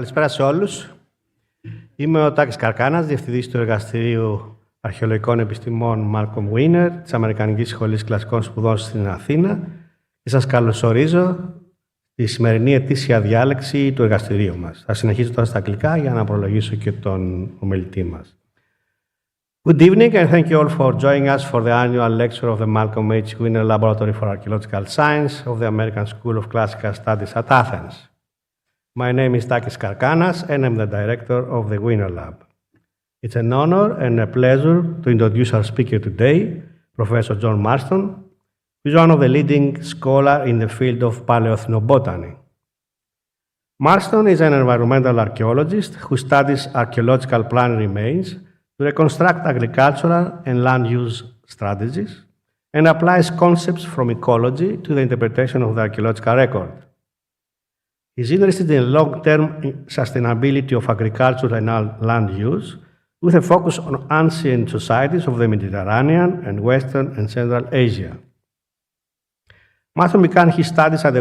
Καλησπέρα σε όλους. Είμαι ο Τάκης Καρκάνας, Διευθυντής του Εργαστηρίου Αρχαιολογικών Επιστημών Malcolm Wiener της Αμερικανικής Σχολής Κλασικών Σπουδών στην Αθήνα και σας καλωσορίζω στη σημερινή ετήσια διάλεξη του εργαστηρίου μας. Θα συνεχίσω τώρα στα αγγλικά για να προλογίσω και τον ομιλητή μας. Good evening and thank you all for joining us for the annual lecture of the Malcolm H. Wiener Laboratory for Archaeological Science of the American School of Classical Studies at Athens. My name is Takis Karkanas and I'm the director of the Wiener Lab. It's an honor and a pleasure to introduce our speaker today, Professor John Marston, who is one of the leading scholars in the field of paleoethnobotany. Marston is an environmental archaeologist who studies archaeological plant remains to reconstruct agricultural and land use strategies and applies concepts from ecology to the interpretation of the archaeological record. He's interested in long-term sustainability of agriculture and land use with a focus on ancient societies of the Mediterranean and Western and Central Asia. Marston began his studies at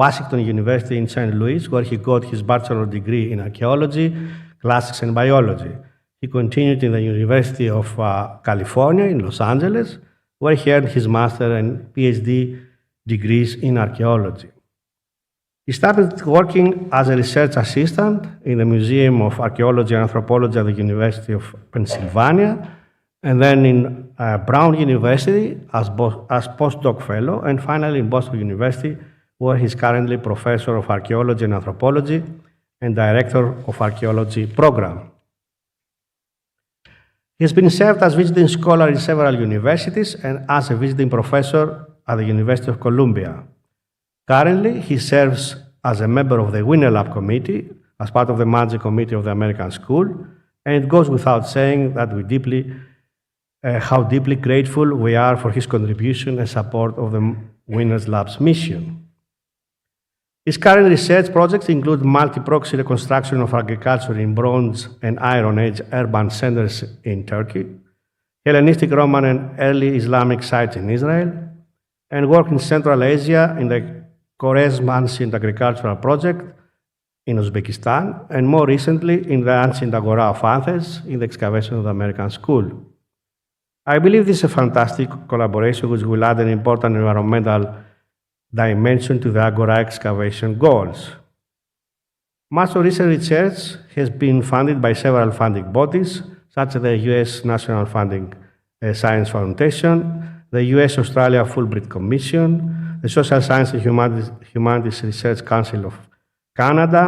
Washington University in St. Louis, where he got his bachelor's degree in archaeology, classics, and biology. He continued in the University of California in Los Angeles, where he earned his master and PhD degrees in archaeology. He started working as a research assistant in the Museum of Archaeology and Anthropology at the University of Pennsylvania, and then in Brown University as postdoc fellow, and finally in Boston University, where he's currently professor of archaeology and anthropology and director of archaeology program. He has been served as visiting scholar in several universities and as a visiting professor at the University of Columbia. Currently, he serves as a member of the Wiener Lab Committee as part of the Managing Committee of the American School, and it goes without saying that how deeply grateful we are for his contribution and support of the Wiener Lab's mission. His current research projects include multi-proxy reconstruction of agriculture in Bronze and Iron Age urban centers in Turkey, Hellenistic, Roman, and early Islamic sites in Israel, and work in Central Asia in the Khorezm Ancient Agricultural Project in Uzbekistan, and more recently in the Ancient Agora of Athens in the excavation of the American School. I believe this is a fantastic collaboration which will add an important environmental dimension to the Agora excavation goals. Much of recent research has been funded by several funding bodies, such as the US National Funding Science Foundation, the US-Australia Fulbright Commission, the Social Science and Humanities Research Council of Canada,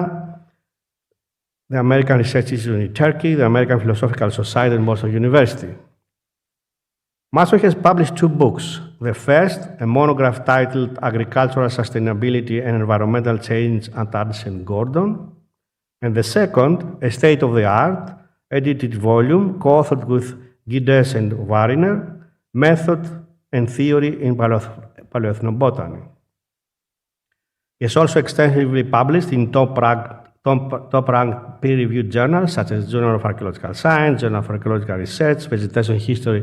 the American Research Institute in Turkey, the American Philosophical Society, and Boston University. Marston has published 2 books. The first, a monograph titled Agricultural Sustainability and Environmental Change at Ancient Gordion, and the second, a state-of-the-art, edited volume co-authored with Giddes and Wariner, Method and Theory in Paleoethnobotany. He has also extensively published in top-ranked peer-reviewed journals such as Journal of Archaeological Science, Journal of Archaeological Research, Vegetation History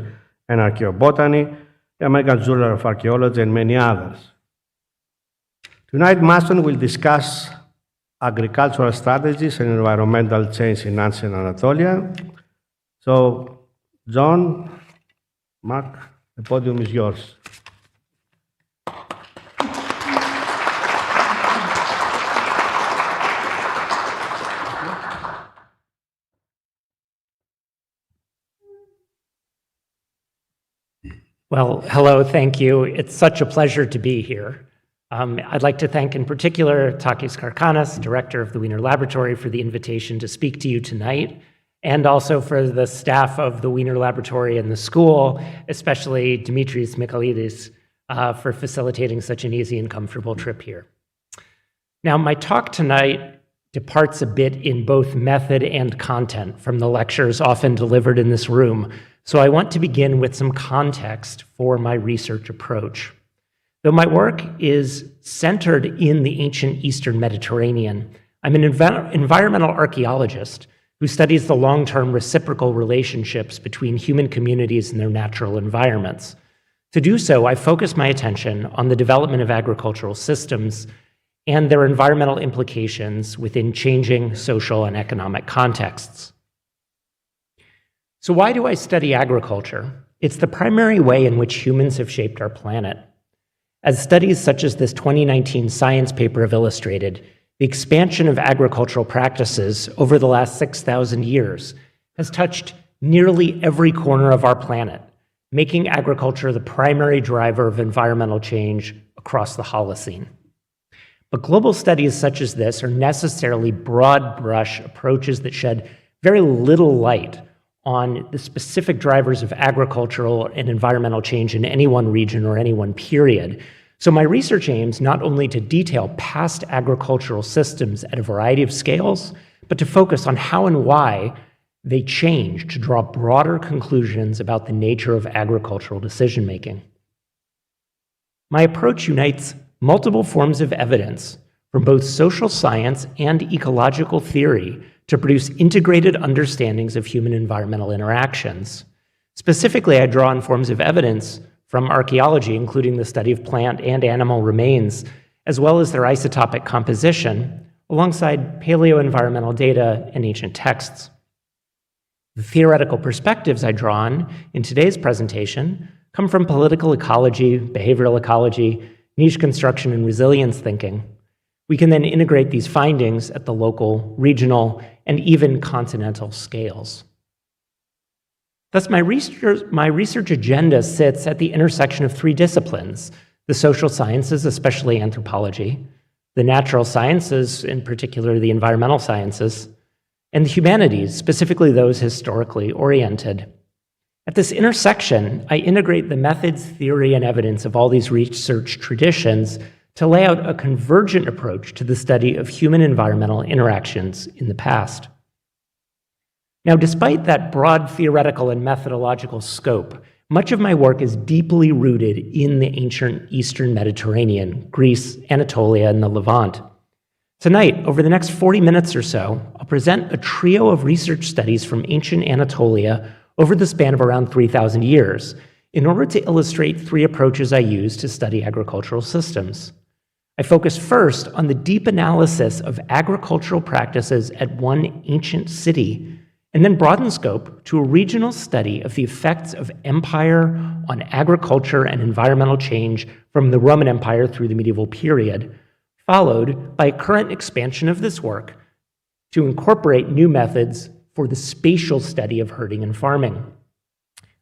and Archaeobotany, the American Journal of Archaeology, and many others. Tonight, Marston will discuss agricultural strategies and environmental change in ancient Anatolia. So, John, Mark, the podium is yours. Well, hello, thank you. It's such a pleasure to be here. I'd like to thank in particular Takis Karkanas, director of the Wiener Laboratory, for the invitation to speak to you tonight, and also for the staff of the Wiener Laboratory and the school, especially Dimitris Michailidis, for facilitating such an easy and comfortable trip here. Now, my talk tonight departs a bit in both method and content from the lectures often delivered in this room, so I want to begin with some context for my research approach. Though my work is centered in the ancient Eastern Mediterranean, I'm an environmental archaeologist who studies the long-term reciprocal relationships between human communities and their natural environments. To do so, I focus my attention on the development of agricultural systems and their environmental implications within changing social and economic contexts. So why do I study agriculture? It's the primary way in which humans have shaped our planet. As studies such as this 2019 science paper have illustrated, the expansion of agricultural practices over the last 6,000 years has touched nearly every corner of our planet, making agriculture the primary driver of environmental change across the Holocene. But global studies such as this are necessarily broad brush approaches that shed very little light on the specific drivers of agricultural and environmental change in any one region or any one period. So my research aims not only to detail past agricultural systems at a variety of scales, but to focus on how and why they change to draw broader conclusions about the nature of agricultural decision-making. My approach unites multiple forms of evidence from both social science and ecological theory to produce integrated understandings of human environmental interactions. Specifically, I draw on forms of evidence from archaeology, including the study of plant and animal remains, as well as their isotopic composition, alongside paleo-environmental data and ancient texts. The theoretical perspectives I draw on in today's presentation come from political ecology, behavioral ecology, niche construction, and resilience thinking. We can then integrate these findings at the local, regional, and even continental scales. Thus, my research agenda sits at the intersection of three disciplines: the social sciences, especially anthropology, the natural sciences, in particular the environmental sciences, and the humanities, specifically those historically oriented. At this intersection, I integrate the methods, theory, and evidence of all these research traditions to lay out a convergent approach to the study of human environmental interactions in the past. Now, despite that broad theoretical and methodological scope, much of my work is deeply rooted in the ancient Eastern Mediterranean, Greece, Anatolia, and the Levant. Tonight, over the next 40 minutes or so, I'll present a trio of research studies from ancient Anatolia over the span of around 3,000 years in order to illustrate three approaches I use to study agricultural systems. I focus first on the deep analysis of agricultural practices at one ancient city, and then broaden scope to a regional study of the effects of empire on agriculture and environmental change from the Roman Empire through the medieval period, followed by a current expansion of this work to incorporate new methods for the spatial study of herding and farming.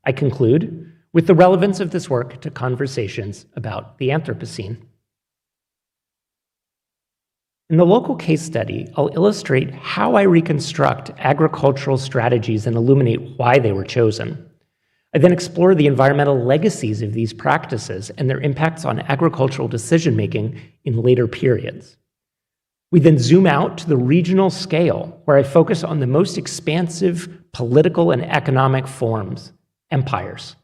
I conclude with the relevance of this work to conversations about the Anthropocene. In the local case study, I'll illustrate how I reconstruct agricultural strategies and illuminate why they were chosen. I then explore the environmental legacies of these practices and their impacts on agricultural decision-making in later periods. We then zoom out to the regional scale, where I focus on the most expansive political and economic forms, empires.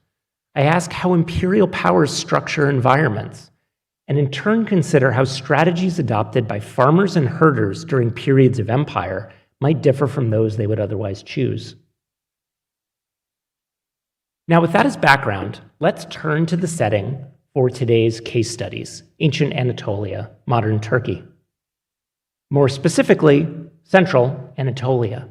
I ask how imperial powers structure environments, and in turn consider how strategies adopted by farmers and herders during periods of empire might differ from those they would otherwise choose. Now, with that as background, let's turn to the setting for today's case studies: ancient Anatolia, modern Turkey. More specifically, central Anatolia.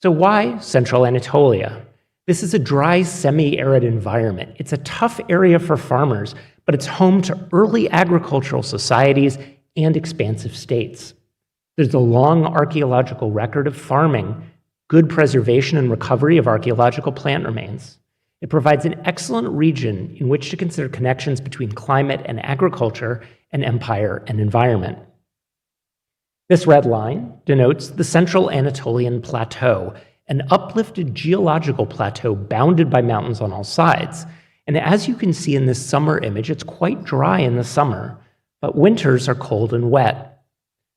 So why central Anatolia? This is a dry, semi-arid environment. It's a tough area for farmers, but it's home to early agricultural societies and expansive states. There's a long archaeological record of farming, good preservation and recovery of archaeological plant remains. It provides an excellent region in which to consider connections between climate and agriculture and empire and environment. This red line denotes the central Anatolian plateau, an uplifted geological plateau bounded by mountains on all sides. And as you can see in this summer image, it's quite dry in the summer, but winters are cold and wet.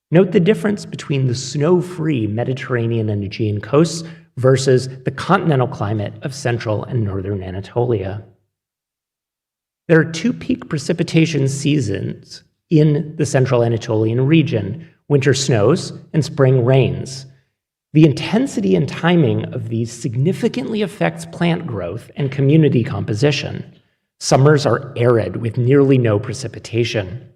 Note the difference between the snow-free Mediterranean and Aegean coasts versus the continental climate of central and northern Anatolia. There are two peak precipitation seasons in the central Anatolian region: winter snows and spring rains. The intensity and timing of these significantly affects plant growth and community composition. Summers are arid with nearly no precipitation.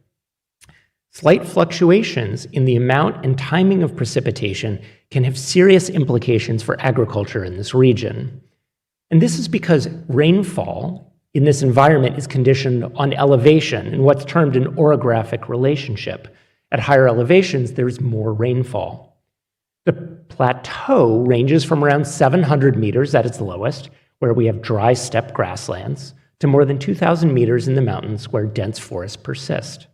Slight fluctuations in the amount and timing of precipitation can have serious implications for agriculture in this region. And this is because rainfall in this environment is conditioned on elevation in what's termed an orographic relationship. At higher elevations, there's more rainfall. The plateau ranges from around 700 meters at its lowest, where we have dry steppe grasslands, to more than 2,000 meters in the mountains where dense forests persist.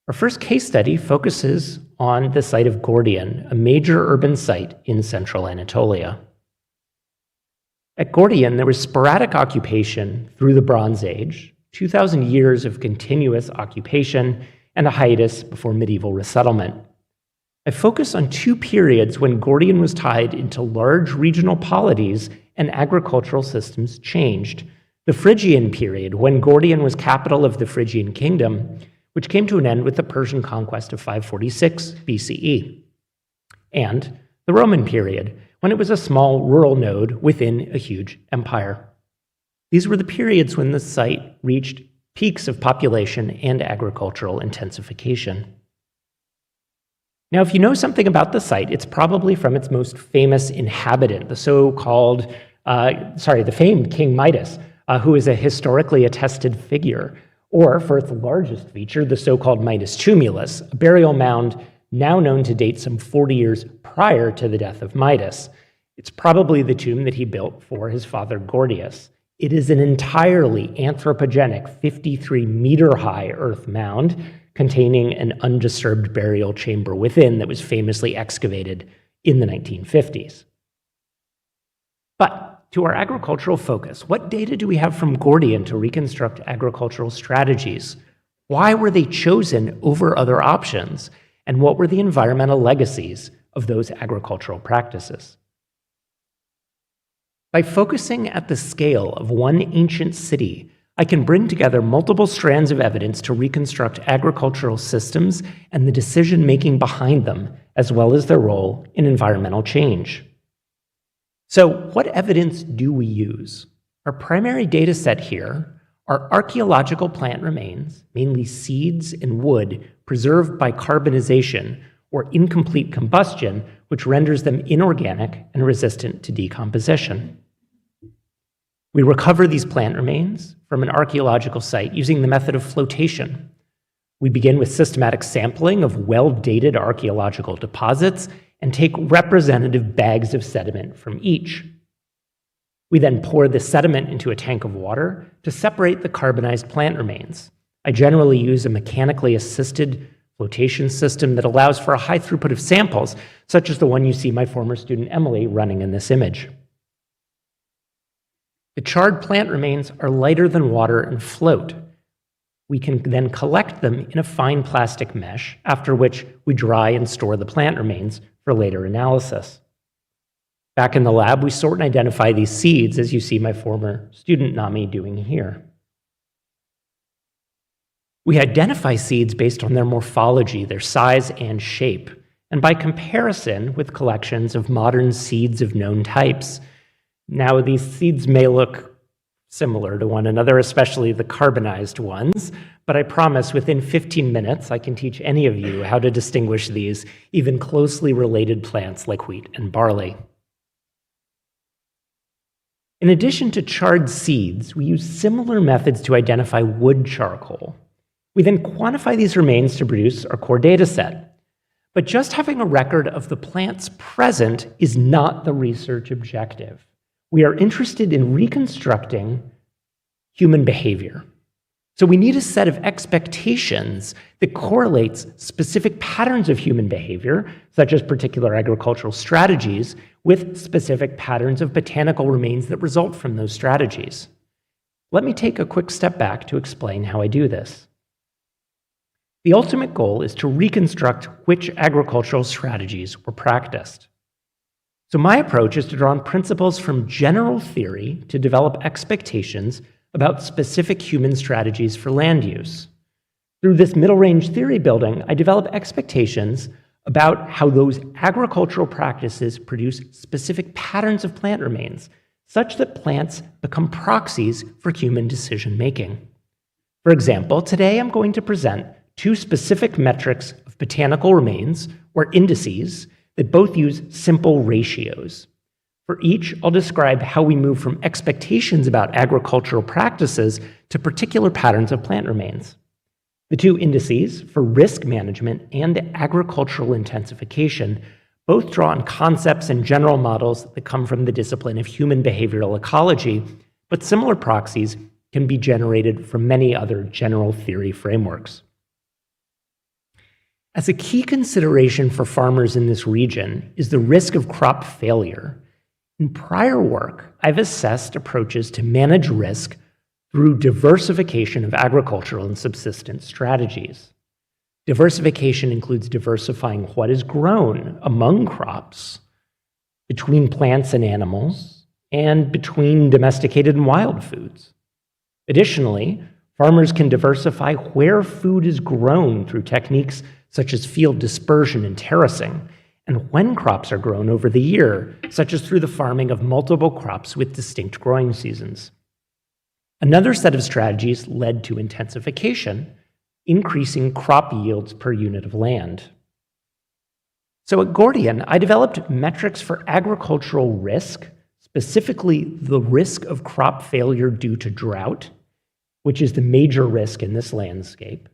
Our first case study focuses on the site of Gordion, a major urban site in central Anatolia. At Gordion, there was sporadic occupation through the Bronze Age, 2,000 years of continuous occupation, and a hiatus before medieval resettlement. I focus on two periods when Gordion was tied into large regional polities and agricultural systems changed. The Phrygian period, when Gordion was capital of the Phrygian kingdom, which came to an end with the Persian conquest of 546 BCE. And the Roman period, when it was a small rural node within a huge empire. These were the periods when the site reached peaks of population and agricultural intensification. Now, if you know something about the site, it's probably from its most famous inhabitant, the famed King Midas, who is a historically attested figure, or for its largest feature, the so-called Midas tumulus, a burial mound now known to date some 40 years prior to the death of Midas. It's probably the tomb that he built for his father Gordius. It is an entirely anthropogenic 53-meter-high earth mound containing an undisturbed burial chamber within that was famously excavated in the 1950s. But to our agricultural focus, what data do we have from Gordion to reconstruct agricultural strategies? Why were they chosen over other options? And what were the environmental legacies of those agricultural practices? By focusing at the scale of one ancient city, I can bring together multiple strands of evidence to reconstruct agricultural systems and the decision-making behind them, as well as their role in environmental change. So, what evidence do we use? Our primary data set here are archaeological plant remains, mainly seeds and wood, preserved by carbonization or incomplete combustion, which renders them inorganic and resistant to decomposition. We recover these plant remains from an archaeological site using the method of flotation. We begin with systematic sampling of well-dated archaeological deposits and take representative bags of sediment from each. We then pour the sediment into a tank of water to separate the carbonized plant remains. I generally use a mechanically assisted flotation system that allows for a high throughput of samples, such as the one you see my former student Emily running in this image. The charred plant remains are lighter than water and float. We can then collect them in a fine plastic mesh, after which we dry and store the plant remains for later analysis. Back in the lab, we sort and identify these seeds, as you see my former student Nami doing here. We identify seeds based on their morphology, their size and shape, and by comparison with collections of modern seeds of known types. Now, these seeds may look similar to one another, especially the carbonized ones, but I promise within 15 minutes I can teach any of you how to distinguish these even closely related plants like wheat and barley. In addition to charred seeds, we use similar methods to identify wood charcoal. We then quantify these remains to produce our core data set. But just having a record of the plants present is not the research objective. We are interested in reconstructing human behavior. So we need a set of expectations that correlates specific patterns of human behavior, such as particular agricultural strategies, with specific patterns of botanical remains that result from those strategies. Let me take a quick step back to explain how I do this. The ultimate goal is to reconstruct which agricultural strategies were practiced. So my approach is to draw on principles from general theory to develop expectations about specific human strategies for land use. Through this middle-range theory building, I develop expectations about how those agricultural practices produce specific patterns of plant remains, such that plants become proxies for human decision-making. For example, today I'm going to present two specific metrics of botanical remains, or indices, that both use simple ratios. For each, I'll describe how we move from expectations about agricultural practices to particular patterns of plant remains. The two indices for risk management and agricultural intensification both draw on concepts and general models that come from the discipline of human behavioral ecology, but similar proxies can be generated from many other general theory frameworks. As a key consideration for farmers in this region is the risk of crop failure. In prior work, I've assessed approaches to manage risk through diversification of agricultural and subsistence strategies. Diversification includes diversifying what is grown among crops, between plants and animals, and between domesticated and wild foods. Additionally, farmers can diversify where food is grown through techniques such as field dispersion and terracing, and when crops are grown over the year, such as through the farming of multiple crops with distinct growing seasons. Another set of strategies led to intensification, increasing crop yields per unit of land. So at Gordion, I developed metrics for agricultural risk, specifically the risk of crop failure due to drought, which is the major risk in this landscape,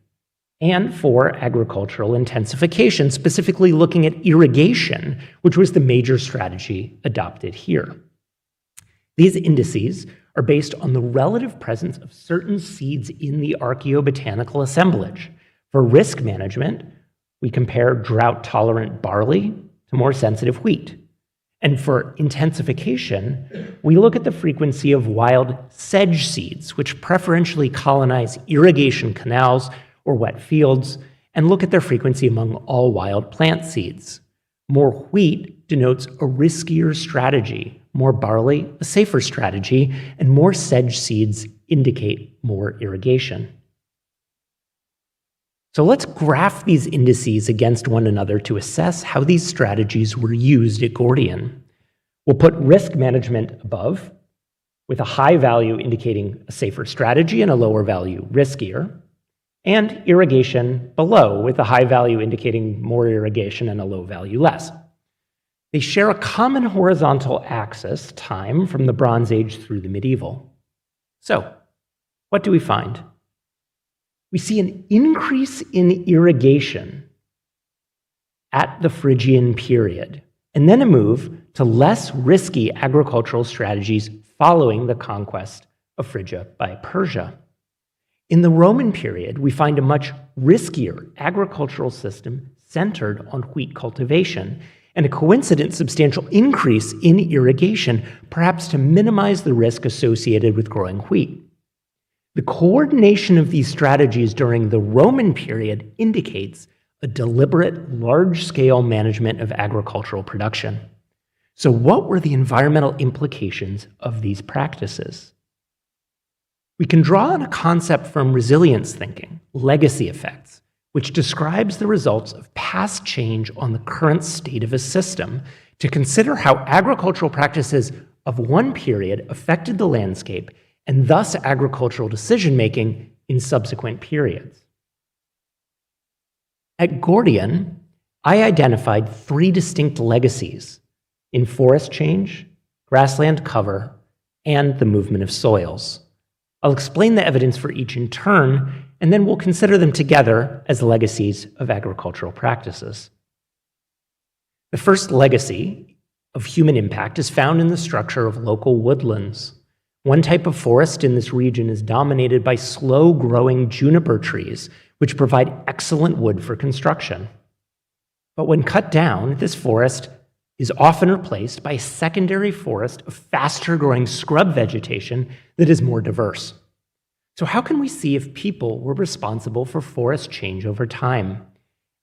and for agricultural intensification, specifically looking at irrigation, which was the major strategy adopted here. These indices are based on the relative presence of certain seeds in the archaeobotanical assemblage. For risk management, we compare drought-tolerant barley to more sensitive wheat. And for intensification, we look at the frequency of wild sedge seeds, which preferentially colonize irrigation canals or wet fields, and look at their frequency among all wild plant seeds. More wheat denotes a riskier strategy, more barley, a safer strategy, and more sedge seeds indicate more irrigation. So let's graph these indices against one another to assess how these strategies were used at Gordion. We'll put risk management above, with a high value indicating a safer strategy and a lower value riskier, and irrigation below, with a high value indicating more irrigation and a low value less. They share a common horizontal axis, time, from the Bronze Age through the medieval. So, what do we find? We see an increase in irrigation at the Phrygian period, and then a move to less risky agricultural strategies following the conquest of Phrygia by Persia. In the Roman period, we find a much riskier agricultural system centered on wheat cultivation, and a coincident substantial increase in irrigation, perhaps to minimize the risk associated with growing wheat. The coordination of these strategies during the Roman period indicates a deliberate, large-scale management of agricultural production. So what were the environmental implications of these practices? We can draw on a concept from resilience thinking, legacy effects, which describes the results of past change on the current state of a system to consider how agricultural practices of one period affected the landscape and thus agricultural decision-making in subsequent periods. At Gordion, I identified 3 distinct legacies in forest change, grassland cover, and the movement of soils. I'll explain the evidence for each in turn, and then we'll consider them together as legacies of agricultural practices. The first legacy of human impact is found in the structure of local woodlands. One type of forest in this region is dominated by slow-growing juniper trees, which provide excellent wood for construction. But when cut down, this forest is often replaced by a secondary forest of faster-growing scrub vegetation that is more diverse. So how can we see if people were responsible for forest change over time?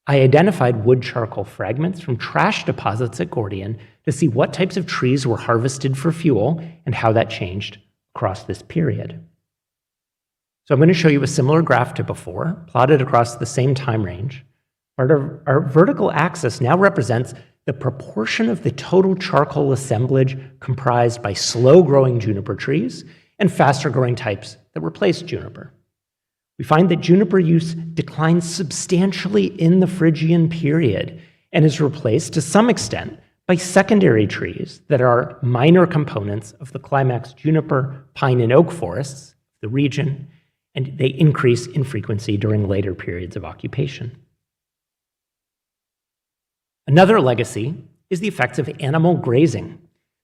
I identified wood charcoal fragments from trash deposits at Gordion to see what types of trees were harvested for fuel and how that changed across this period. So I'm going to show you a similar graph to before, plotted across the same time range. Our vertical axis now represents the proportion of the total charcoal assemblage comprised by slow-growing juniper trees and faster-growing types that replace juniper. we find that juniper use declines substantially in the Phrygian period and is replaced to some extent by secondary trees that are minor components of the climax juniper, pine, and oak forests of the region, and they increase in frequency during later periods of occupation. Another legacy is the effects of animal grazing.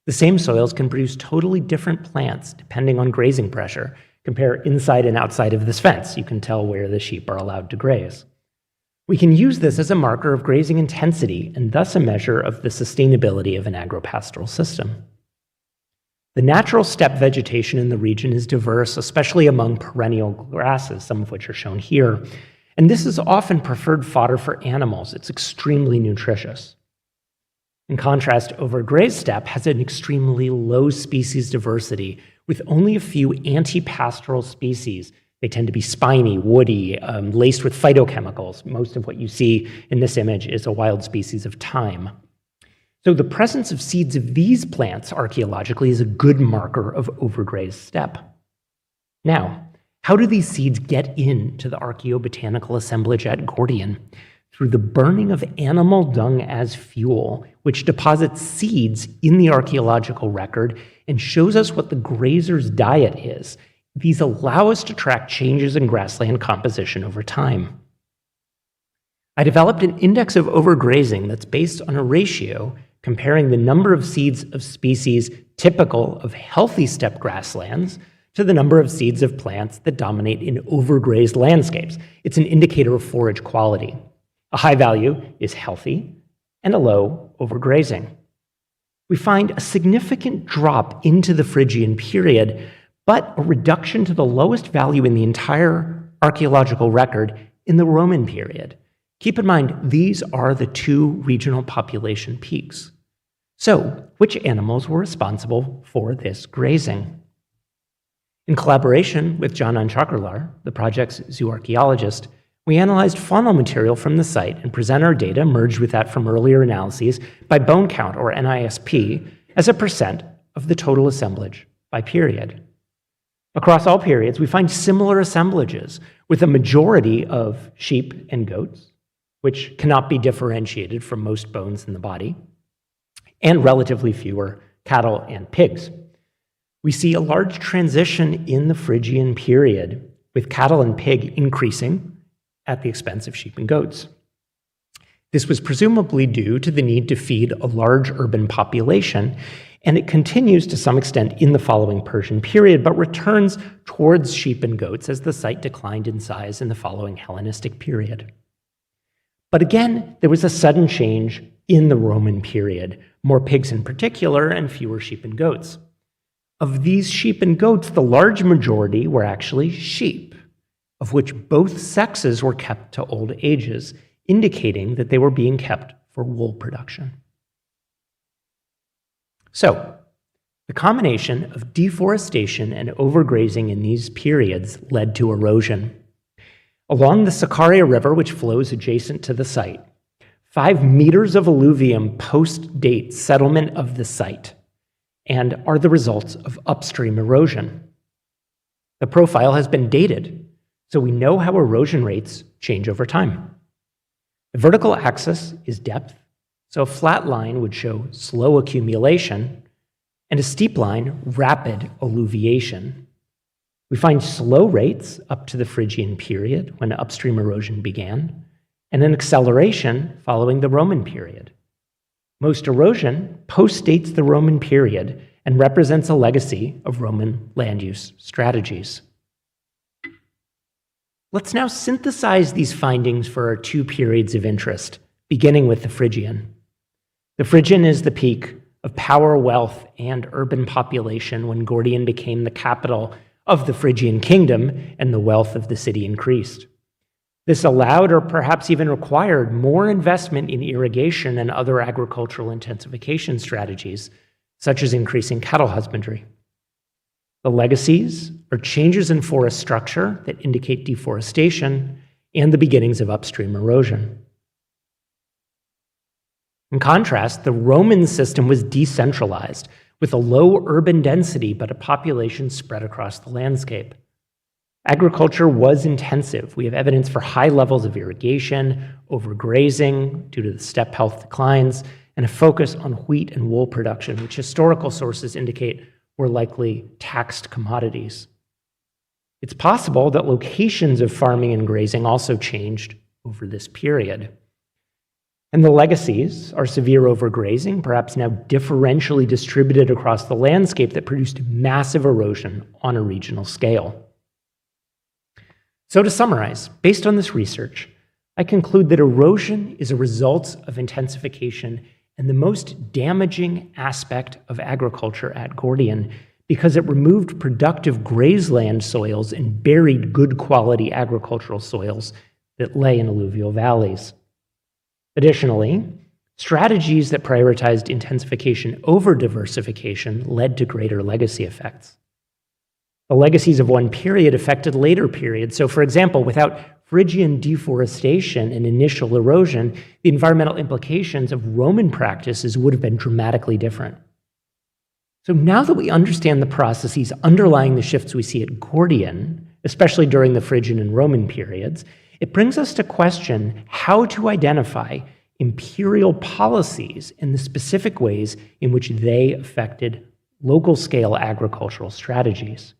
The same soils can produce totally different plants depending on grazing pressure. Compare inside and outside of this fence. You can tell where the sheep are allowed to graze. We can use this as a marker of grazing intensity and thus a measure of the sustainability of an agropastoral system. The natural steppe vegetation in the region is diverse, especially among perennial grasses, some of which are shown here. And this is often preferred fodder for animals. It's extremely nutritious. In contrast, overgrazed steppe has an extremely low species diversity with only a few anti-pastoral species. They tend to be spiny, woody, laced with phytochemicals. Most of what you see in this image is a wild species of thyme. So the presence of seeds of these plants archaeologically is a good marker of overgrazed steppe. Now, how do these seeds get into the archaeobotanical assemblage at Gordion? Through the burning of animal dung as fuel, which deposits seeds in the archaeological record and shows us what the grazer's diet is. These allow us to track changes in grassland composition over time. I developed an index of overgrazing that's based on a ratio comparing the number of seeds of species typical of healthy steppe grasslands to the number of seeds of plants that dominate in overgrazed landscapes. It's an indicator of forage quality. A high value is healthy and a low overgrazing. We find a significant drop into the Phrygian period, but a reduction to the lowest value in the entire archaeological record in the Roman period. Keep in mind, these are the two regional population peaks. So, which animals were responsible for this grazing? In collaboration with John Chakralar, the project's zooarchaeologist, we analyzed faunal material from the site and present our data merged with that from earlier analyses by bone count, or NISP, as a percent of the total assemblage by period. Across all periods, we find similar assemblages with a majority of sheep and goats, which cannot be differentiated from most bones in the body, and relatively fewer cattle and pigs. We see a large transition in the Phrygian period, with cattle and pig increasing at the expense of sheep and goats. This was presumably due to the need to feed a large urban population, and it continues to some extent in the following Persian period, but returns towards sheep and goats as the site declined in size in the following Hellenistic period. But again, there was a sudden change in the Roman period, more pigs in particular and fewer sheep and goats. Of these sheep and goats, the large majority were actually sheep, of which both sexes were kept to old ages, indicating that they were being kept for wool production. So, the combination of deforestation and overgrazing in these periods led to erosion. Along the Sakarya River, which flows adjacent to the site, 5 meters of alluvium post-date settlement of the site and are the results of upstream erosion. The profile has been dated, so we know how erosion rates change over time. The vertical axis is depth, so a flat line would show slow accumulation, and a steep line, rapid alluviation. We find slow rates up to the Phrygian period, when upstream erosion began, and an acceleration following the Roman period. Most erosion postdates the Roman period and represents a legacy of Roman land use strategies. Let's now synthesize these findings for our 2 periods of interest, beginning with the Phrygian. The Phrygian is the peak of power, wealth, and urban population when Gordion became the capital of the Phrygian kingdom and the wealth of the city increased. This allowed, or perhaps even required, more investment in irrigation and other agricultural intensification strategies, such as increasing cattle husbandry. The legacies are changes in forest structure that indicate deforestation and the beginnings of upstream erosion. In contrast, the Roman system was decentralized, with a low urban density but a population spread across the landscape. Agriculture was intensive. We have evidence for high levels of irrigation, overgrazing due to the steppe health declines, and a focus on wheat and wool production, which historical sources indicate were likely taxed commodities. It's possible that locations of farming and grazing also changed over this period. And the legacies are severe overgrazing, perhaps now differentially distributed across the landscape, that produced massive erosion on a regional scale. So to summarize, based on this research, I conclude that erosion is a result of intensification and the most damaging aspect of agriculture at Gordion, because it removed productive grazeland soils and buried good quality agricultural soils that lay in alluvial valleys. Additionally, strategies that prioritized intensification over diversification led to greater legacy effects. The legacies of one period affected later periods. So, for example, without Phrygian deforestation and initial erosion, the environmental implications of Roman practices would have been dramatically different. So now that we understand the processes underlying the shifts we see at Gordion, especially during the Phrygian and Roman periods, it brings us to question how to identify imperial policies and the specific ways in which they affected local-scale agricultural strategies.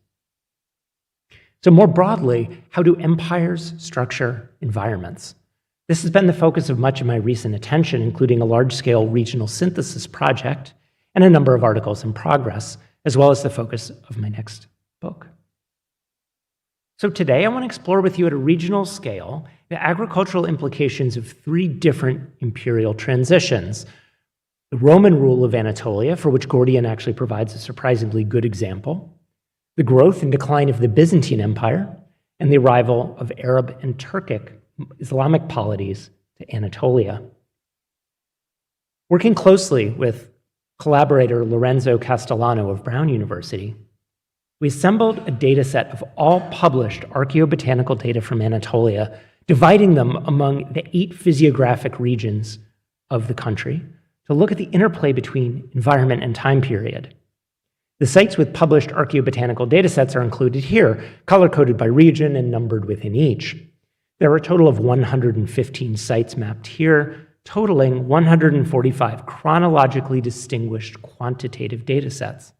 So more broadly, how do empires structure environments? This has been the focus of much of my recent attention, including a large-scale regional synthesis project and a number of articles in progress, as well as the focus of my next book. So today I want to explore with you at a regional scale the agricultural implications of three different imperial transitions: the Roman rule of Anatolia, for which Gordion actually provides a surprisingly good example, the growth and decline of the Byzantine Empire, and the arrival of Arab and Turkic Islamic polities to Anatolia. Working closely with collaborator Lorenzo Castellano of Brown University, we assembled a data set of all published archaeobotanical data from Anatolia, dividing them among the 8 physiographic regions of the country to look at the interplay between environment and time period. The sites with published archaeobotanical data sets are included here, color-coded by region and numbered within each. There are a total of 115 sites mapped here, totaling 145 chronologically distinguished quantitative data sets.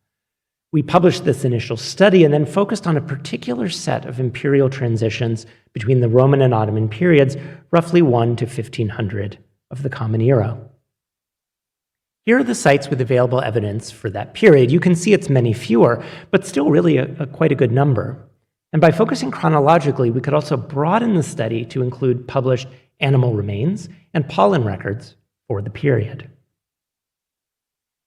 We published this initial study and then focused on a particular set of imperial transitions between the Roman and Ottoman periods, roughly 1 to 1500 of the Common Era. Here are the sites with available evidence for that period. You can see it's many fewer, but still really quite a good number. And by focusing chronologically, we could also broaden the study to include published animal remains and pollen records for the period.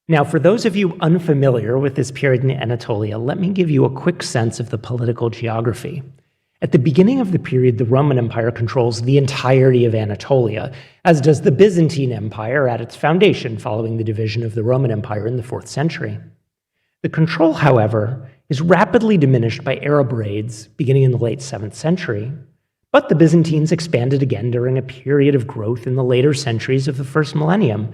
Now, for those of you unfamiliar with this period in Anatolia, let me give you a quick sense of the political geography. At the beginning of the period, the Roman Empire controls the entirety of Anatolia, as does the Byzantine Empire at its foundation following the division of the Roman Empire in the 4th century. The control, however, is rapidly diminished by Arab raids beginning in the late 7th century, but the Byzantines expanded again during a period of growth in the later centuries of the first millennium,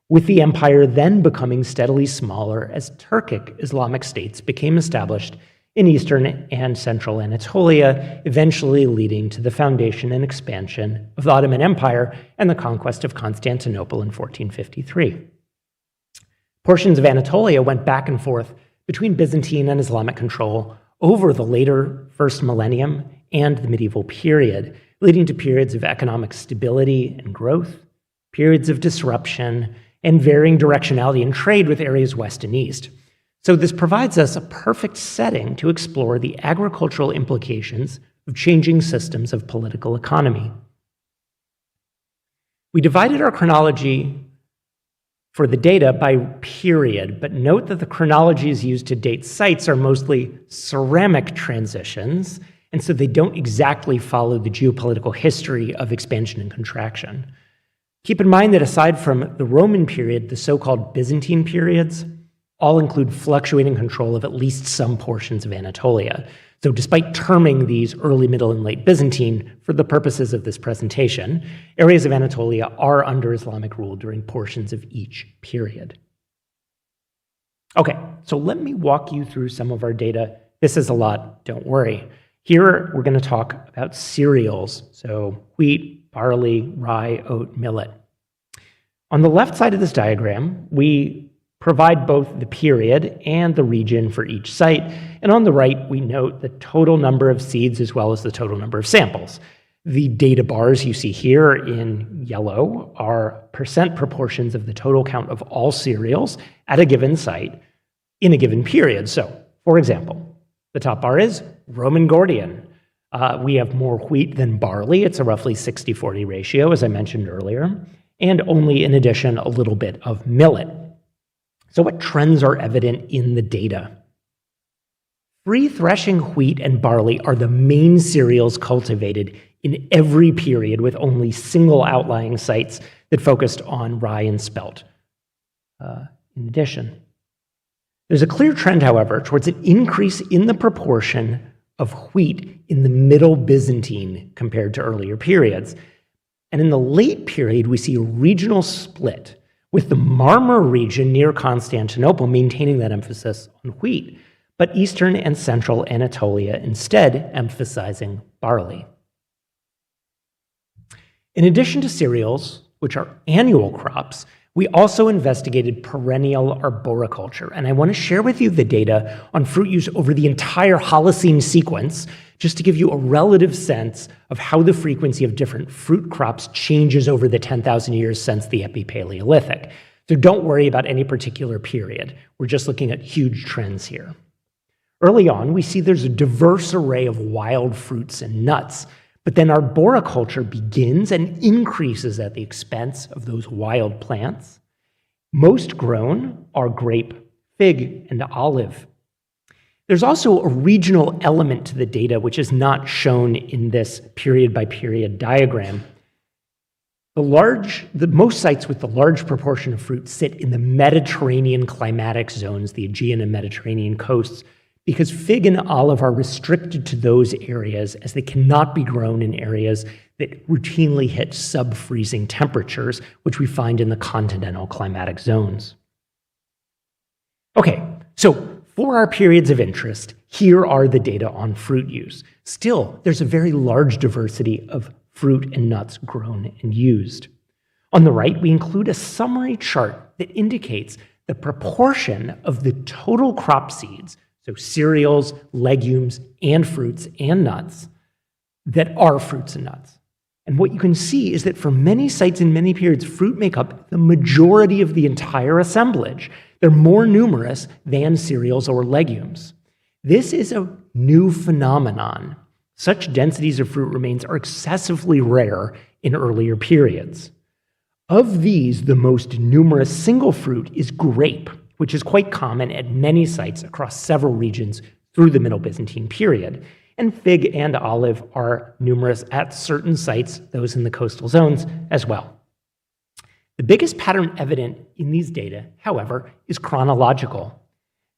with the empire then becoming steadily smaller as Turkic Islamic states became established in eastern and central Anatolia, eventually leading to the foundation and expansion of the Ottoman Empire and the conquest of Constantinople in 1453. Portions of Anatolia went back and forth between Byzantine and Islamic control over the later first millennium and the medieval period, leading to periods of economic stability and growth, periods of disruption, and varying directionality in trade with areas west and east. So this provides us a perfect setting to explore the agricultural implications of changing systems of political economy. We divided our chronology for the data by period, but note that the chronologies used to date sites are mostly ceramic transitions, and so they don't exactly follow the geopolitical history of expansion and contraction. Keep in mind that aside from the Roman period, the so-called Byzantine periods all include fluctuating control of at least some portions of Anatolia. So despite terming these early, middle, and late Byzantine for the purposes of this presentation, areas of Anatolia are under Islamic rule during portions of each period. Okay, so let me walk you through some of our data. This is a lot, don't worry. Here, we're going to talk about cereals, so wheat, barley, rye, oat, millet. On the left side of this diagram, we provide both the period and the region for each site, and on the right, we note the total number of seeds as well as the total number of samples. The data bars you see here in yellow are percent proportions of the total count of all cereals at a given site in a given period. So, for example, the top bar is Roman Gordion. We have more wheat than barley. It's a roughly 60-40 ratio, as I mentioned earlier, and only, in addition, a little bit of millet. So what trends are evident in the data? Free threshing wheat and barley are the main cereals cultivated in every period, with only single outlying sites that focused on rye and spelt. In addition, there's a clear trend, however, towards an increase in the proportion of wheat in the Middle Byzantine compared to earlier periods. And in the late period, we see a regional split, with the Marmara region near Constantinople maintaining that emphasis on wheat, but eastern and central Anatolia instead emphasizing barley. In addition to cereals, which are annual crops, we also investigated perennial arboriculture, and I want to share with you the data on fruit use over the entire Holocene sequence, just to give you a relative sense of how the frequency of different fruit crops changes over the 10,000 years since the Epipaleolithic. So don't worry about any particular period. We're just looking at huge trends here. Early on, we see there's a diverse array of wild fruits and nuts, but then arboriculture begins and increases at the expense of those wild plants. Most grown are grape, fig, and olive. There's also a regional element to the data which is not shown in this period-by-period diagram. Most sites with the large proportion of fruit sit in the Mediterranean climatic zones, the Aegean and Mediterranean coasts, because fig and olive are restricted to those areas as they cannot be grown in areas that routinely hit sub-freezing temperatures, which we find in the continental climatic zones. Okay, so for our periods of interest, here are the data on fruit use. Still, there's a very large diversity of fruit and nuts grown and used. On the right, we include a summary chart that indicates the proportion of the total crop seeds, so cereals, legumes, and fruits and nuts, that are fruits and nuts. And what you can see is that for many sites in many periods, fruit make up the majority of the entire assemblage. They're more numerous than cereals or legumes. This is a new phenomenon. Such densities of fruit remains are excessively rare in earlier periods. Of these, the most numerous single fruit is grape, which is quite common at many sites across several regions through the Middle Byzantine period. And fig and olive are numerous at certain sites, those in the coastal zones as well. The biggest pattern evident in these data, however, is chronological.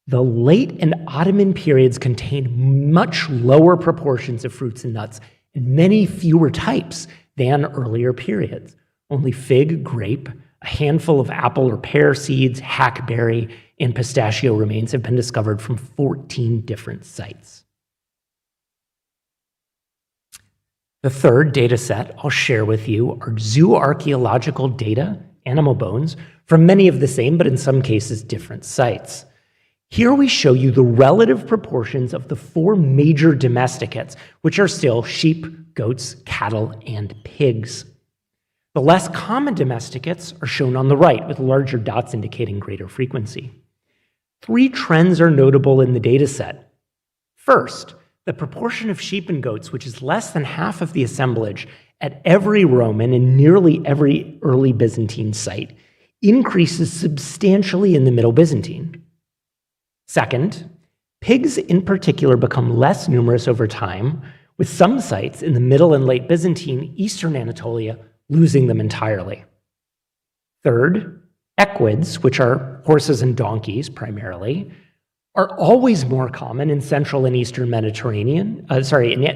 The late and Ottoman periods contain much lower proportions of fruits and nuts and many fewer types than earlier periods. Only fig, grape, a handful of apple or pear seeds, hackberry, and pistachio remains have been discovered from 14 different sites. The third data set I'll share with you are zooarchaeological data, animal bones, from many of the same, but in some cases different sites. Here we show you the relative proportions of the four major domesticates, which are still sheep, goats, cattle, and pigs. The less common domesticates are shown on the right, with larger dots indicating greater frequency. Three trends are notable in the data set. First, the proportion of sheep and goats, which is less than half of the assemblage at every Roman and nearly every early Byzantine site, increases substantially in the Middle Byzantine. Second, pigs in particular become less numerous over time, with some sites in the Middle and Late Byzantine, Eastern Anatolia, losing them entirely. Third, equids, which are horses and donkeys primarily, are always more common in Central and Eastern in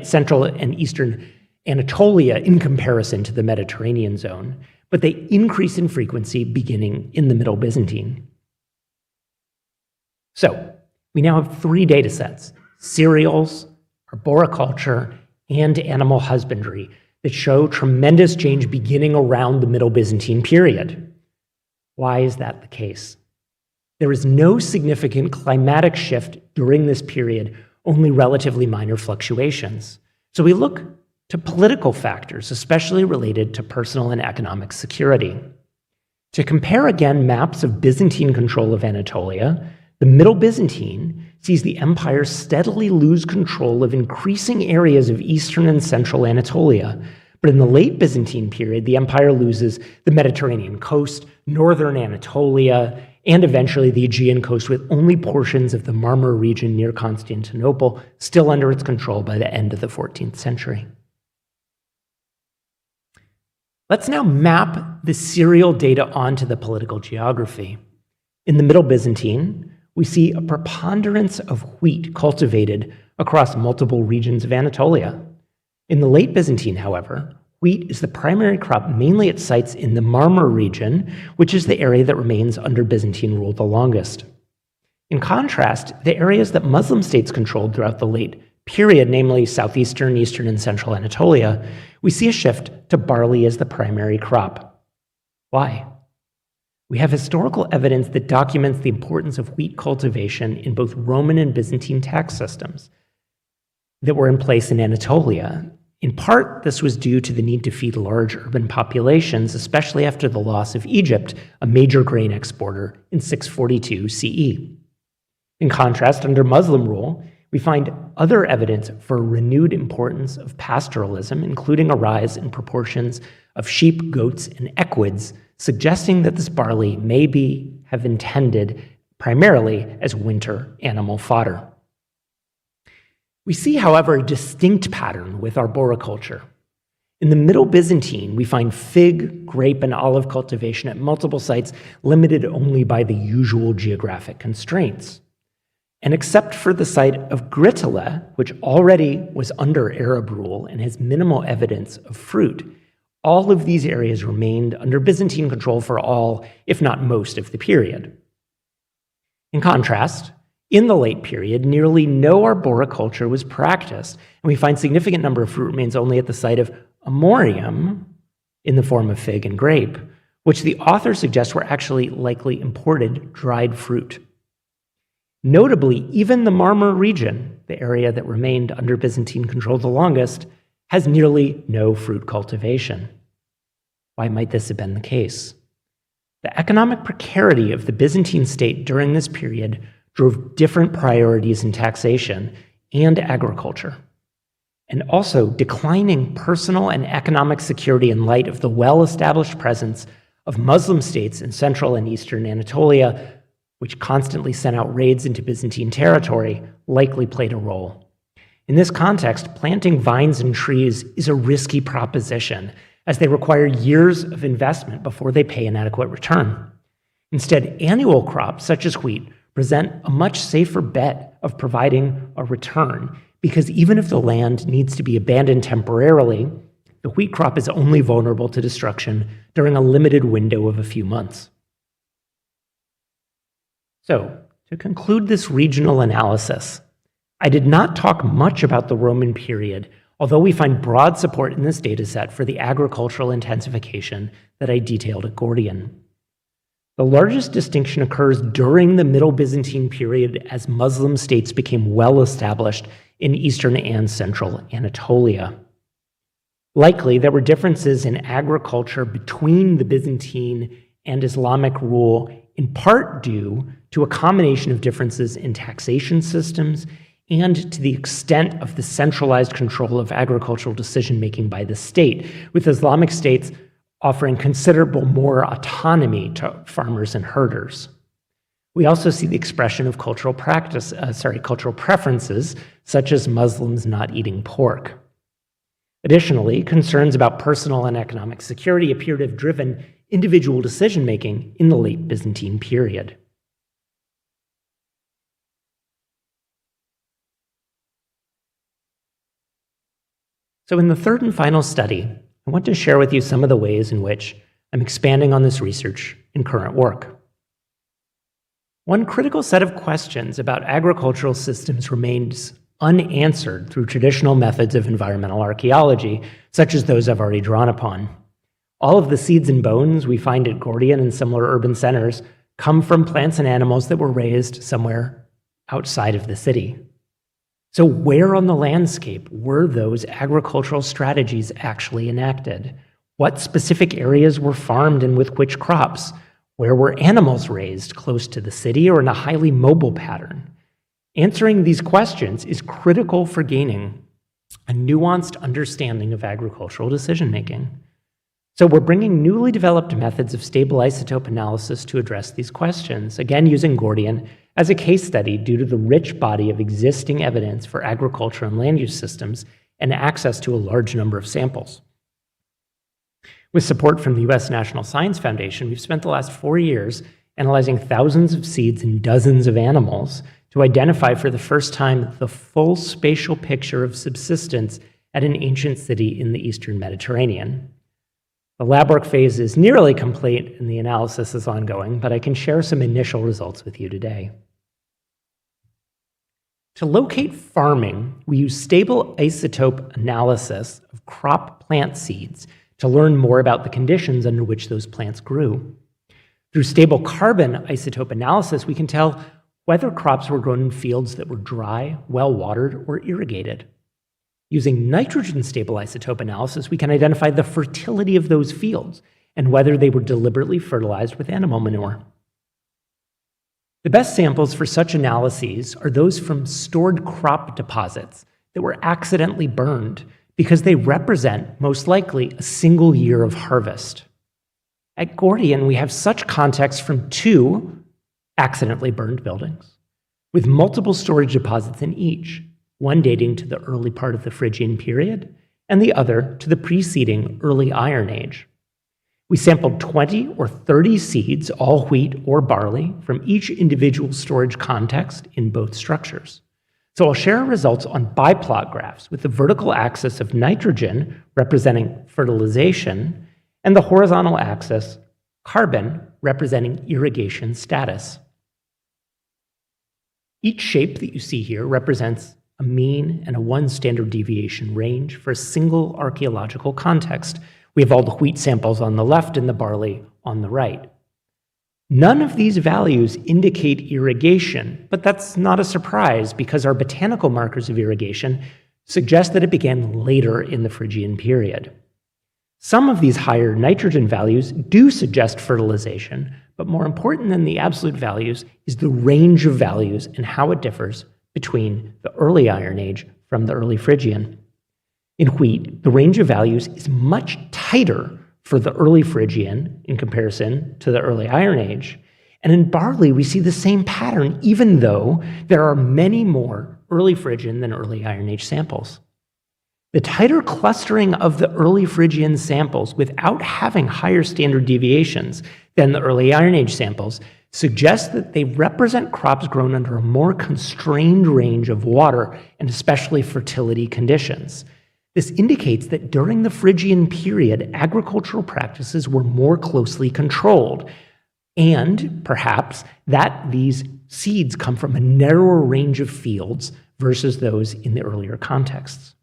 Central and Eastern Anatolia in comparison to the Mediterranean zone, but they increase in frequency beginning in the Middle Byzantine. So, we now have three data sets: cereals, arboriculture, and animal husbandry that show tremendous change beginning around the Middle Byzantine period. Why is that the case? There is no significant climatic shift during this period, only relatively minor fluctuations. So we look to political factors, especially related to personal and economic security. To compare again maps of Byzantine control of Anatolia, the Middle Byzantine sees the empire steadily lose control of increasing areas of eastern and central Anatolia. But in the late Byzantine period, the empire loses the Mediterranean coast, northern Anatolia, and eventually the Aegean coast, with only portions of the Marmara region near Constantinople still under its control by the end of the 14th century. Let's now map the serial data onto the political geography. In the Middle Byzantine, we see a preponderance of wheat cultivated across multiple regions of Anatolia. In the late Byzantine, however, wheat is the primary crop mainly at sites in the Marmara region, which is the area that remains under Byzantine rule the longest. In contrast, the areas that Muslim states controlled throughout the late period, namely southeastern, eastern, and central Anatolia, we see a shift to barley as the primary crop. Why? We have historical evidence that documents the importance of wheat cultivation in both Roman and Byzantine tax systems that were in place in Anatolia. In part, this was due to the need to feed large urban populations, especially after the loss of Egypt, a major grain exporter, in 642 CE. In contrast, under Muslim rule, we find other evidence for a renewed importance of pastoralism, including a rise in proportions of sheep, goats, and equids, suggesting that this barley may have intended primarily as winter animal fodder. We see, however, a distinct pattern with arboriculture. In the Middle Byzantine, we find fig, grape, and olive cultivation at multiple sites, limited only by the usual geographic constraints. And except for the site of Gritala, which already was under Arab rule and has minimal evidence of fruit, all of these areas remained under Byzantine control for all, if not most, of the period. In contrast, in the late period, nearly no arboriculture was practiced, and we find a significant number of fruit remains only at the site of Amorium in the form of fig and grape, which the author suggests were actually likely imported dried fruit. Notably, even the Marmara region, the area that remained under Byzantine control the longest, has nearly no fruit cultivation. Why might this have been the case? The economic precarity of the Byzantine state during this period drove different priorities in taxation and agriculture, and also declining personal and economic security in light of the well-established presence of Muslim states in central and eastern Anatolia, which constantly sent out raids into Byzantine territory, likely played a role. In this context, planting vines and trees is a risky proposition, as they require years of investment before they pay an adequate return. Instead, annual crops, such as wheat, present a much safer bet of providing a return, because even if the land needs to be abandoned temporarily, the wheat crop is only vulnerable to destruction during a limited window of a few months. So, to conclude this regional analysis, I did not talk much about the Roman period, although we find broad support in this dataset for the agricultural intensification that I detailed at Gordion. The largest distinction occurs during the Middle Byzantine period as Muslim states became well established in eastern and central Anatolia. Likely, there were differences in agriculture between the Byzantine and Islamic rule, in part due to a combination of differences in taxation systems and to the extent of the centralized control of agricultural decision-making by the state, with Islamic states offering considerable more autonomy to farmers and herders. We also see the expression of cultural preferences, such as Muslims not eating pork. Additionally, concerns about personal and economic security appear to have driven individual decision-making in the late Byzantine period. So in the third and final study, I want to share with you some of the ways in which I'm expanding on this research in current work. One critical set of questions about agricultural systems remains unanswered through traditional methods of environmental archaeology, such as those I've already drawn upon. All of the seeds and bones we find at Gordion and similar urban centers come from plants and animals that were raised somewhere outside of the city. So where on the landscape were those agricultural strategies actually enacted? What specific areas were farmed and with which crops? Where were animals raised, close to the city or in a highly mobile pattern? Answering these questions is critical for gaining a nuanced understanding of agricultural decision-making. So we're bringing newly developed methods of stable isotope analysis to address these questions, again using Gordion as a case study due to the rich body of existing evidence for agriculture and land use systems and access to a large number of samples. With support from the U.S. National Science Foundation, we've spent the last 4 years analyzing thousands of seeds and dozens of animals to identify for the first time the full spatial picture of subsistence at an ancient city in the Eastern Mediterranean. The lab work phase is nearly complete and the analysis is ongoing, but I can share some initial results with you today. To locate farming, we use stable isotope analysis of crop plant seeds to learn more about the conditions under which those plants grew. Through stable carbon isotope analysis, we can tell whether crops were grown in fields that were dry, well-watered, or irrigated. Using nitrogen-stable isotope analysis, we can identify the fertility of those fields and whether they were deliberately fertilized with animal manure. The best samples for such analyses are those from stored crop deposits that were accidentally burned because they represent, most likely, a single year of harvest. At Gordion, we have such context from 2 accidentally burned buildings, with multiple storage deposits in each, one dating to the early part of the Phrygian period, and the other to the preceding early Iron Age. We sampled 20 or 30 seeds, all wheat or barley, from each individual storage context in both structures. So I'll share results on biplot graphs with the vertical axis of nitrogen representing fertilization and the horizontal axis, carbon, representing irrigation status. Each shape that you see here represents a mean and a 1 standard deviation range for a single archaeological context. We have all the wheat samples on the left and the barley on the right. None of these values indicate irrigation, but that's not a surprise because our botanical markers of irrigation suggest that it began later in the Phrygian period. Some of these higher nitrogen values do suggest fertilization, but more important than the absolute values is the range of values and how it differs between the early Iron Age from the early Phrygian. In wheat, the range of values is much tighter for the early Phrygian in comparison to the early Iron Age. And in barley, we see the same pattern, even though there are many more early Phrygian than early Iron Age samples. The tighter clustering of the early Phrygian samples without having higher standard deviations than the early Iron Age samples suggests that they represent crops grown under a more constrained range of water and especially fertility conditions. This indicates that during the Phrygian period, agricultural practices were more closely controlled, and perhaps that these seeds come from a narrower range of fields versus those in the earlier contexts.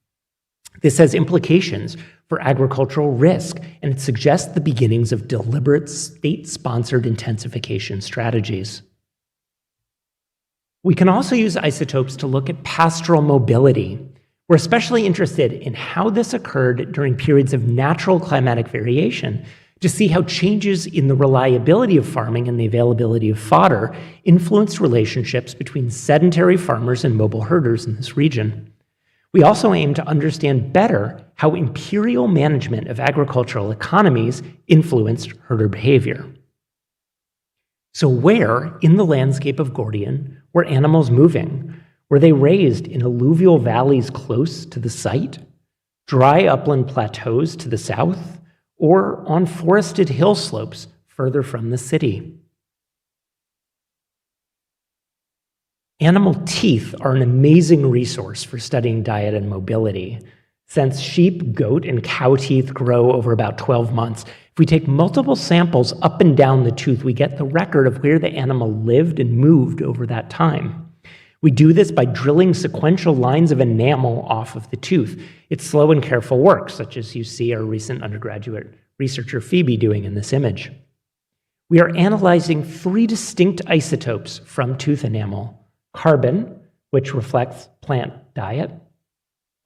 This has implications for agricultural risk, and it suggests the beginnings of deliberate state-sponsored intensification strategies. We can also use isotopes to look at pastoral mobility. We're especially interested in how this occurred during periods of natural climatic variation to see how changes in the reliability of farming and the availability of fodder influenced relationships between sedentary farmers and mobile herders in this region. We also aim to understand better how imperial management of agricultural economies influenced herder behavior. So where in the landscape of Gordion were animals moving? Were they raised in alluvial valleys close to the site, dry upland plateaus to the south, or on forested hill slopes further from the city? Animal teeth are an amazing resource for studying diet and mobility. Since sheep, goat, and cow teeth grow over about 12 months, if we take multiple samples up and down the tooth, we get the record of where the animal lived and moved over that time. We do this by drilling sequential lines of enamel off of the tooth. It's slow and careful work, such as you see our recent undergraduate researcher Phoebe doing in this image. We are analyzing 3 distinct isotopes from tooth enamel: carbon, which reflects plant diet;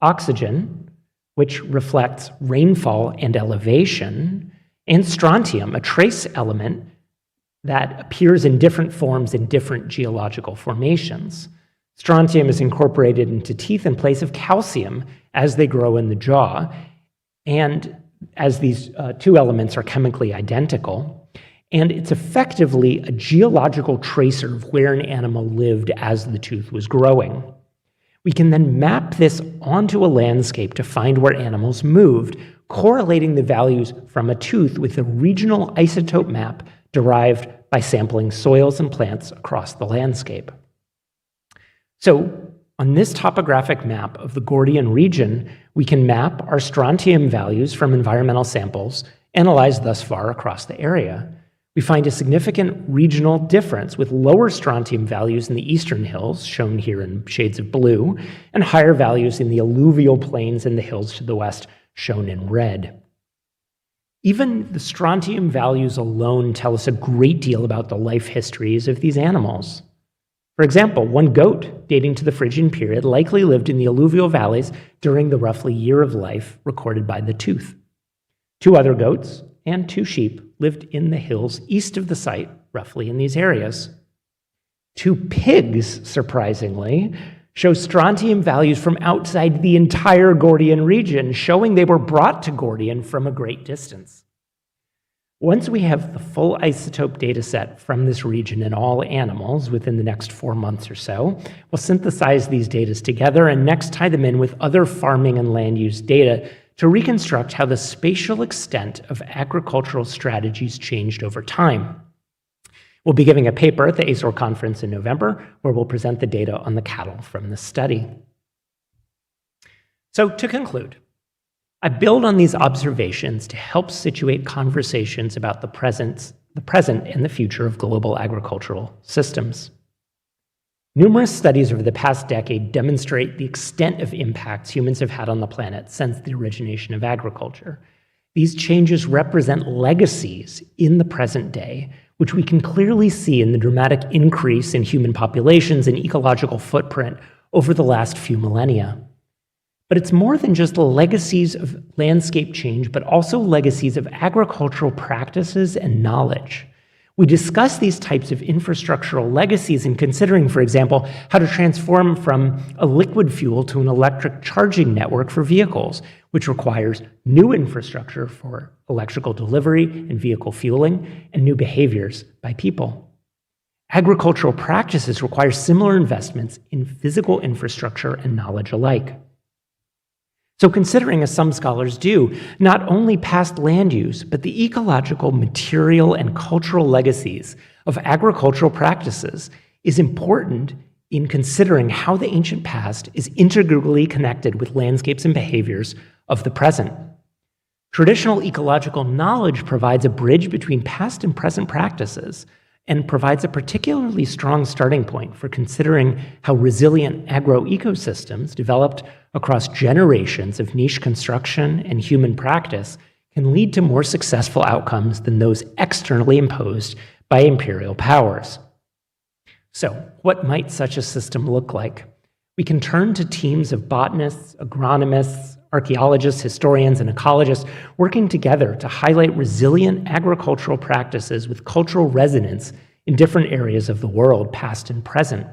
oxygen, which reflects rainfall and elevation; and strontium, a trace element that appears in different forms in different geological formations. Strontium is incorporated into teeth in place of calcium as they grow in the jaw, and as these 2 elements are chemically identical, and it's effectively a geological tracer of where an animal lived as the tooth was growing. We can then map this onto a landscape to find where animals moved, correlating the values from a tooth with a regional isotope map derived by sampling soils and plants across the landscape. So, on this topographic map of the Gordion region, we can map our strontium values from environmental samples analyzed thus far across the area. We find a significant regional difference with lower strontium values in the eastern hills, shown here in shades of blue, and higher values in the alluvial plains and the hills to the west, shown in red. Even the strontium values alone tell us a great deal about the life histories of these animals. For example, one goat, dating to the Phrygian period, likely lived in the alluvial valleys during the roughly year of life recorded by the tooth. 2 other goats and 2 sheep lived in the hills east of the site, roughly in these areas. 2 pigs, surprisingly, show strontium values from outside the entire Gordion region, showing they were brought to Gordion from a great distance. Once we have the full isotope data set from this region in all animals within the next 4 months or so, we'll synthesize these data together and next tie them in with other farming and land use data to reconstruct how the spatial extent of agricultural strategies changed over time. We'll be giving a paper at the ASOR conference in November where we'll present the data on the cattle from this study. So to conclude, I build on these observations to help situate conversations about the present and the future of global agricultural systems. Numerous studies over the past decade demonstrate the extent of impacts humans have had on the planet since the origination of agriculture. These changes represent legacies in the present day, which we can clearly see in the dramatic increase in human populations and ecological footprint over the last few millennia. But it's more than just legacies of landscape change, but also legacies of agricultural practices and knowledge. We discuss these types of infrastructural legacies in considering, for example, how to transform from a liquid fuel to an electric charging network for vehicles, which requires new infrastructure for electrical delivery and vehicle fueling, and new behaviors by people. Agricultural practices require similar investments in physical infrastructure and knowledge alike. So considering, as some scholars do, not only past land use, but the ecological, material, and cultural legacies of agricultural practices is important in considering how the ancient past is integrally connected with landscapes and behaviors of the present. Traditional ecological knowledge provides a bridge between past and present practices and provides a particularly strong starting point for considering how resilient agroecosystems developed across generations of niche construction and human practice can lead to more successful outcomes than those externally imposed by imperial powers. So, what might such a system look like? We can turn to teams of botanists, agronomists, archaeologists, historians, and ecologists working together to highlight resilient agricultural practices with cultural resonance in different areas of the world, past and present.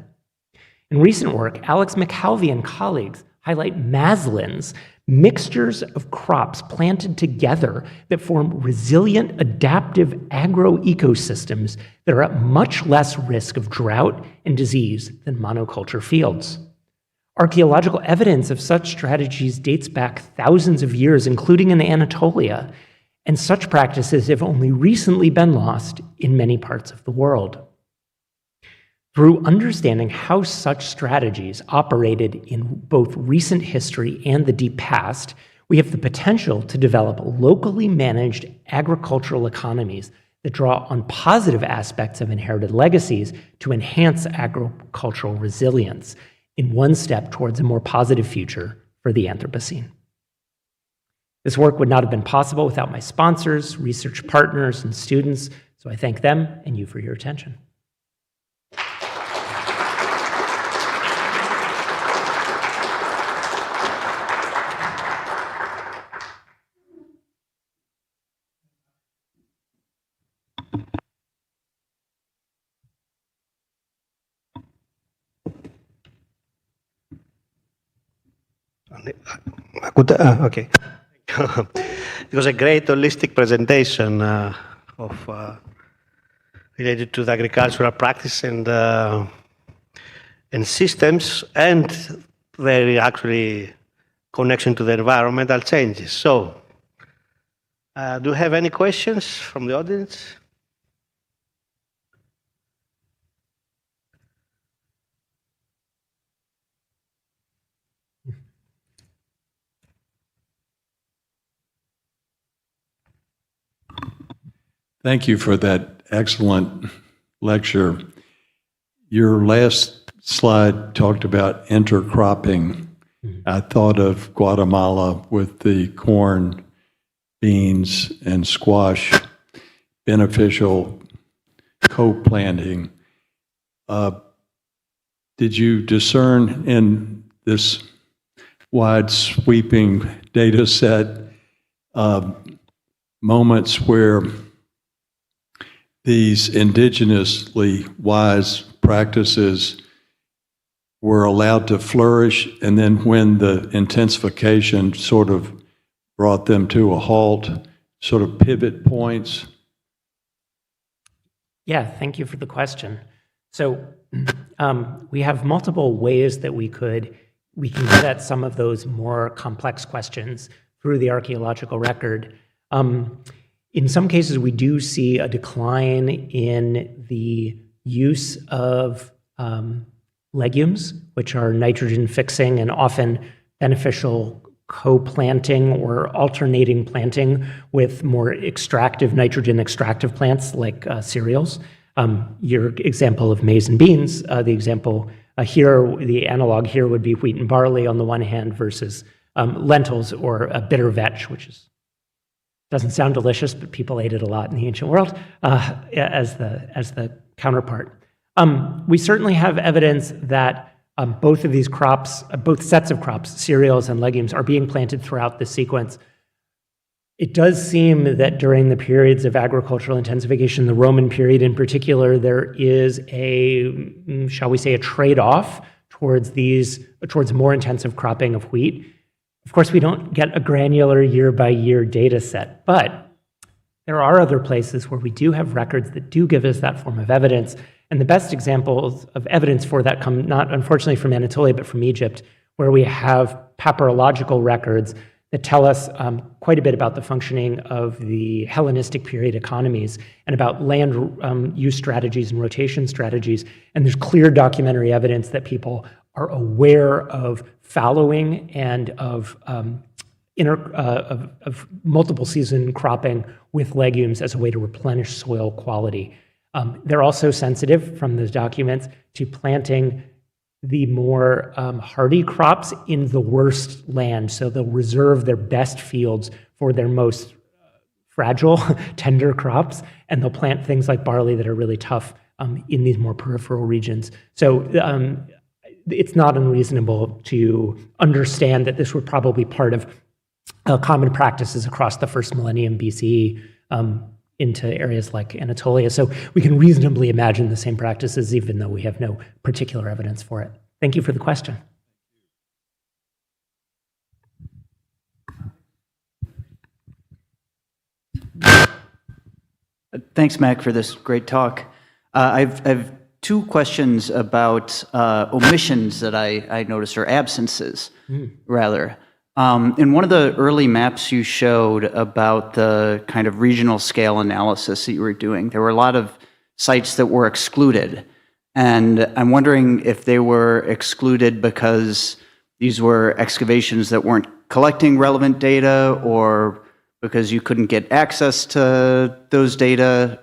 In recent work, Alex McAlvey and colleagues highlight maslins, mixtures of crops planted together that form resilient, adaptive agroecosystems that are at much less risk of drought and disease than monoculture fields. Archaeological evidence of such strategies dates back thousands of years, including in Anatolia, and such practices have only recently been lost in many parts of the world. Through understanding how such strategies operated in both recent history and the deep past, we have the potential to develop locally managed agricultural economies that draw on positive aspects of inherited legacies to enhance agricultural resilience in one step towards a more positive future for the Anthropocene. This work would not have been possible without my sponsors, research partners, and students, so I thank them and you for your attention. Okay. It was a great holistic presentation related to the agricultural practice and systems and their actually connection to the environmental changes. So, do you have any questions from the audience? Thank you for that excellent lecture. Your last slide talked about intercropping. I thought of Guatemala with the corn, beans, and squash, beneficial co-planting. Did you discern in this wide sweeping data set moments where these indigenously wise practices were allowed to flourish, and then when the intensification sort of brought them to a halt, sort of pivot points? Yeah, thank you for the question. So we have multiple ways that we can get at some of those more complex questions through the archaeological record. In some cases, we do see a decline in the use of legumes, which are nitrogen fixing and often beneficial co-planting or alternating planting with more extractive, nitrogen extractive plants like cereals. Your example of maize and beans, the example here, the analog here would be wheat and barley on the one hand versus lentils or a bitter vetch, which doesn't sound delicious, but people ate it a lot in the ancient world as the counterpart. We certainly have evidence that both of these crops, both sets of crops, cereals and legumes, are being planted throughout the sequence. It does seem that during the periods of agricultural intensification, the Roman period in particular, there is a, shall we say, a trade-off towards more intensive cropping of wheat. Of course, we don't get a granular year-by-year data set, but there are other places where we do have records that do give us that form of evidence. And the best examples of evidence for that come not, unfortunately, from Anatolia, but from Egypt, where we have papyrological records that tell us quite a bit about the functioning of the Hellenistic period economies and about land use strategies and rotation strategies. And there's clear documentary evidence that people are aware of fallowing and of multiple season cropping with legumes as a way to replenish soil quality. They're also sensitive from the documents to planting the more hardy crops in the worst land. So they'll reserve their best fields for their most fragile, tender crops, and they'll plant things like barley that are really tough in these more peripheral regions. So it's not unreasonable to understand that this were probably part of common practices across the first millennium BCE into areas like Anatolia. So we can reasonably imagine the same practices, even though we have no particular evidence for it. Thank you for the question. Thanks, Mac, for this great talk. I've two questions about omissions that I noticed, or absences, rather. In one of the early maps you showed about the kind of regional scale analysis that you were doing, there were a lot of sites that were excluded. And I'm wondering if they were excluded because these were excavations that weren't collecting relevant data, or because you couldn't get access to those data,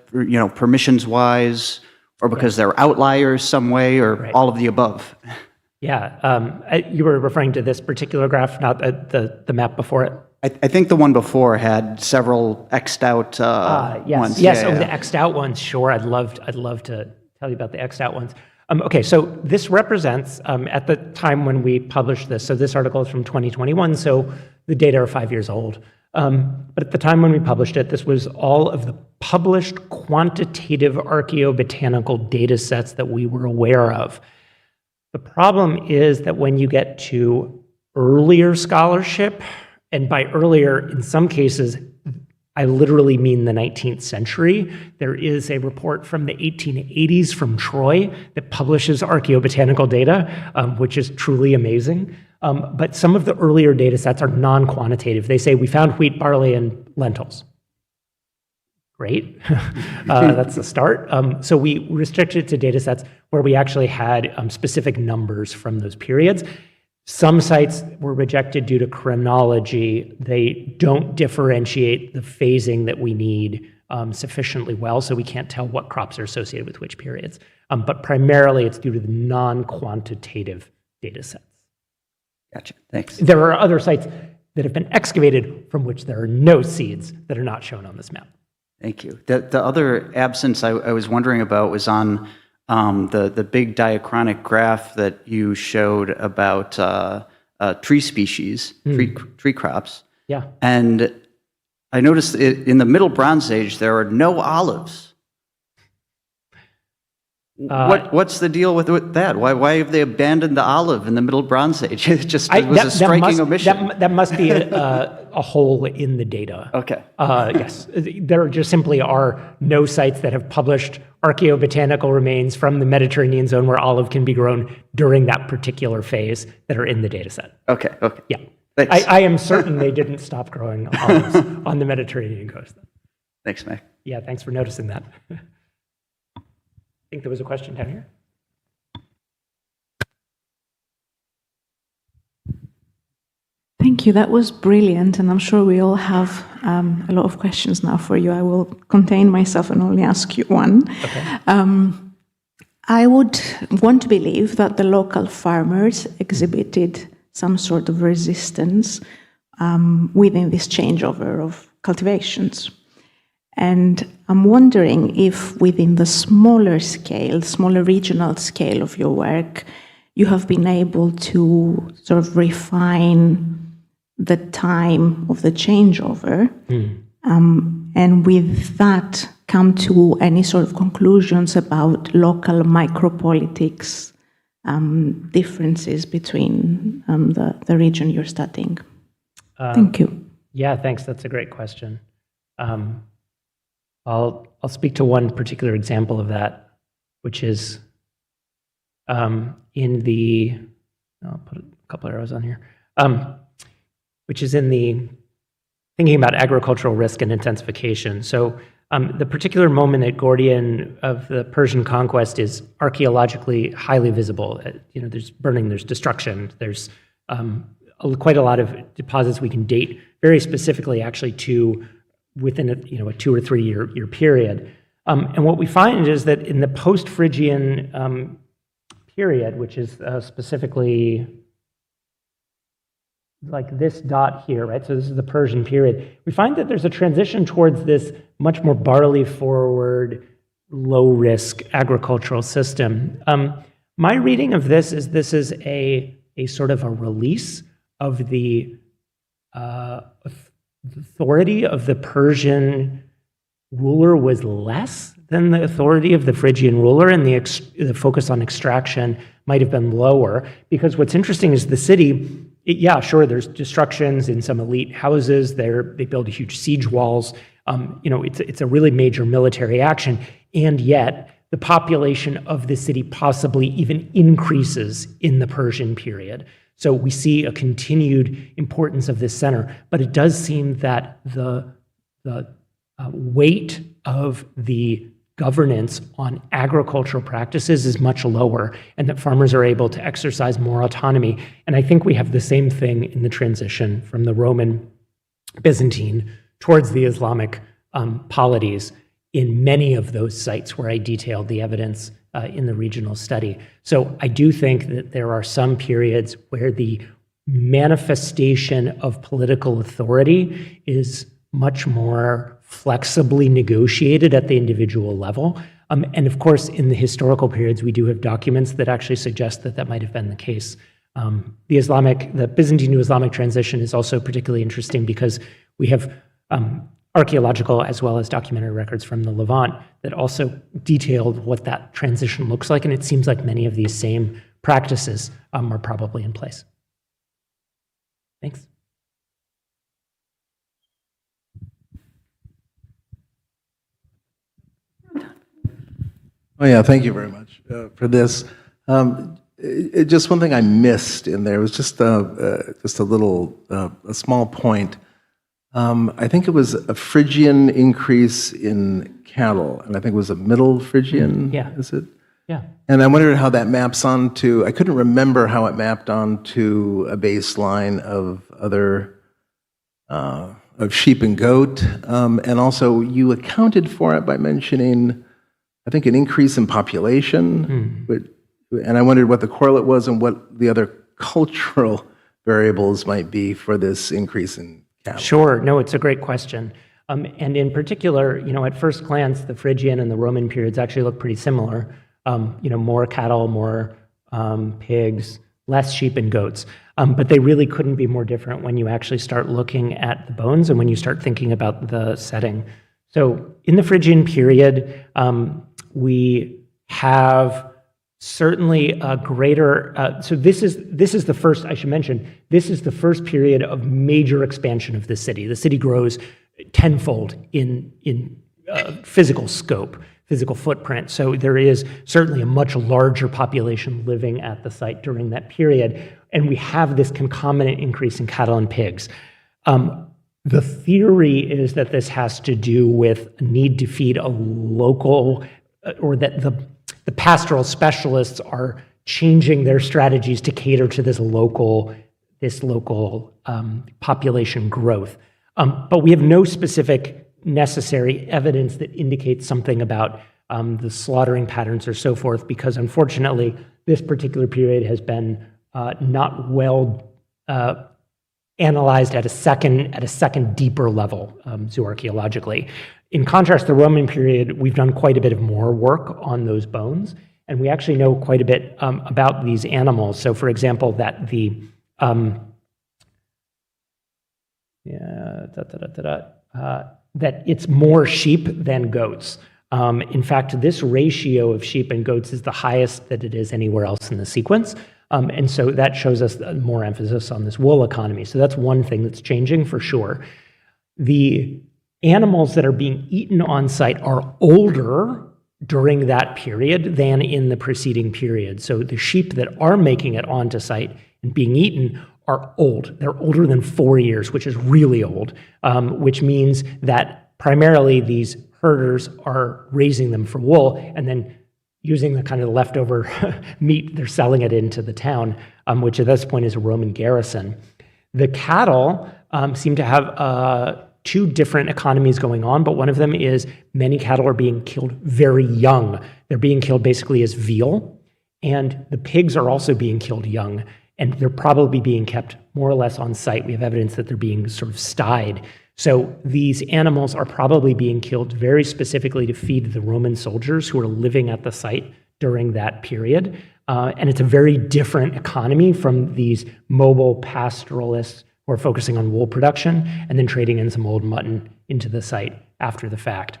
permissions-wise, or because they're outliers some way, or all of the above? Yeah, you were referring to this particular graph, not the map before it? I think the one before had several X'd out Yes. ones. Yes, Yeah, the X'd out ones, sure. I'd love to tell you about the X'd out ones. Okay, so this represents, at the time when we published this, so this article is from 2021, so the data are 5 years old. But at the time when we published it, this was all of the published quantitative archaeobotanical data sets that we were aware of. The problem is that when you get to earlier scholarship, and by earlier, in some cases, I literally mean the 19th century. There is a report from the 1880s from Troy that publishes archaeobotanical data, which is truly amazing. But some of the earlier data sets are non-quantitative. They say, we found wheat, barley, and lentils. Great. That's a start. So we restricted it to data sets where we actually had specific numbers from those periods. Some sites were rejected due to chronology. They don't differentiate the phasing that we need sufficiently well, so we can't tell what crops are associated with which periods. But primarily, it's due to the non-quantitative data sets. Gotcha. Thanks. There are other sites that have been excavated from which there are no seeds that are not shown on this map. Thank you. The other absence I was wondering about was on the big diachronic graph that you showed about tree species, tree crops. Yeah. And I noticed in the Middle Bronze Age, there are no olives. What's the deal with that? Why have they abandoned the olive in the Middle Bronze Age? It was a striking omission. That must be a hole in the data. Okay. Yes, there just simply are no sites that have published archaeobotanical remains from the Mediterranean zone where olive can be grown during that particular phase that are in the data set. Okay. Yeah. Thanks. I am certain they didn't stop growing olives on the Mediterranean coast. Thanks, Mac. Yeah, thanks for noticing that. I think there was a question down here. Thank you. That was brilliant, and I'm sure we all have a lot of questions now for you. I will contain myself and only ask you one. Okay. I would want to believe that the local farmers exhibited some sort of resistance within this changeover of cultivations. And I'm wondering if within the smaller regional scale of your work, you have been able to sort of refine the time of the changeover, and with that come to any sort of conclusions about local micropolitics differences between the region you're studying. Thank you. Yeah, thanks. That's a great question. I'll speak to one particular example of that, which is in the, I'll put a couple arrows on here, which is in the thinking about agricultural risk and intensification. So the particular moment at Gordion of the Persian conquest is archaeologically highly visible. There's burning, there's destruction, there's quite a lot of deposits we can date very specifically actually to within a 2 or 3 year period. And what we find is that in the post-Phrygian period, which is specifically like this dot here, right? So this is the Persian period. We find that there's a transition towards this much more barley-forward, low-risk agricultural system. My reading of this is a sort of a release of the authority of the Persian ruler was less than the authority of the Phrygian ruler, and the focus on extraction might have been lower. Because what's interesting is the city, there's destructions in some elite houses. They build huge siege walls. It's a really major military action, and yet the population of the city possibly even increases in the Persian period. So we see a continued importance of this center, but it does seem that the weight of the governance on agricultural practices is much lower, and that farmers are able to exercise more autonomy. And I think we have the same thing in the transition from the Roman, Byzantine towards the Islamic polities in many of those sites where I detailed the evidence in the regional study. So I do think that there are some periods where the manifestation of political authority is much more flexibly negotiated at the individual level. And of course, in the historical periods, we do have documents that actually suggest that that might have been the case. The Byzantine to Islamic transition is also particularly interesting because we have archaeological as well as documentary records from the Levant that also detailed what that transition looks like, and it seems like many of these same practices are probably in place. Thanks. Oh yeah, thank you very much for this. Just one thing I missed in there was just a little, a small point. I think it was a Phrygian increase in cattle, and I think it was a Middle Phrygian, is it? Yeah. And I wondered how that maps onto, I couldn't remember how it mapped onto a baseline of other, of sheep and goat. And also you accounted for it by mentioning, I think, an increase in population. And I wondered what the correlate was and what the other cultural variables might be for this increase in cattle. Sure. No, it's a great question. And in particular, at first glance, the Phrygian and the Roman periods actually look pretty similar. More cattle, more pigs, less sheep and goats. But they really couldn't be more different when you actually start looking at the bones and when you start thinking about the setting. So in the Phrygian period, we have certainly a greater, so this is the first, I should mention, this is the first period of major expansion of the city. The city grows tenfold in physical scope, physical footprint. So there is certainly a much larger population living at the site during that period. And we have this concomitant increase in cattle and pigs. The theory is that this has to do with a need to feed a local, or that the pastoral specialists are changing their strategies to cater to this local population growth. But we have no specific necessary evidence that indicates something about the slaughtering patterns or so forth, because unfortunately, this particular period has been not well analyzed at a second deeper level zooarchaeologically. In contrast, the Roman period, we've done quite a bit of more work on those bones, and we actually know quite a bit about these animals. So, for example, that that it's more sheep than goats. In fact, this ratio of sheep and goats is the highest that it is anywhere else in the sequence. And so that shows us more emphasis on this wool economy. So that's one thing that's changing for sure. The animals that are being eaten on site are older during that period than in the preceding period. So the sheep that are making it onto site and being eaten are old. They're older than 4 years, which is really old, which means that primarily these herders are raising them for wool and then using the kind of leftover meat, they're selling it into the town, which at this point is a Roman garrison. The cattle seem to have two different economies going on, but one of them is many cattle are being killed very young. They're being killed basically as veal, and the pigs are also being killed young, and they're probably being kept more or less on site. We have evidence that they're being sort of styed. So these animals are probably being killed very specifically to feed the Roman soldiers who are living at the site during that period. And it's a very different economy from these mobile pastoralists who are focusing on wool production and then trading in some old mutton into the site after the fact.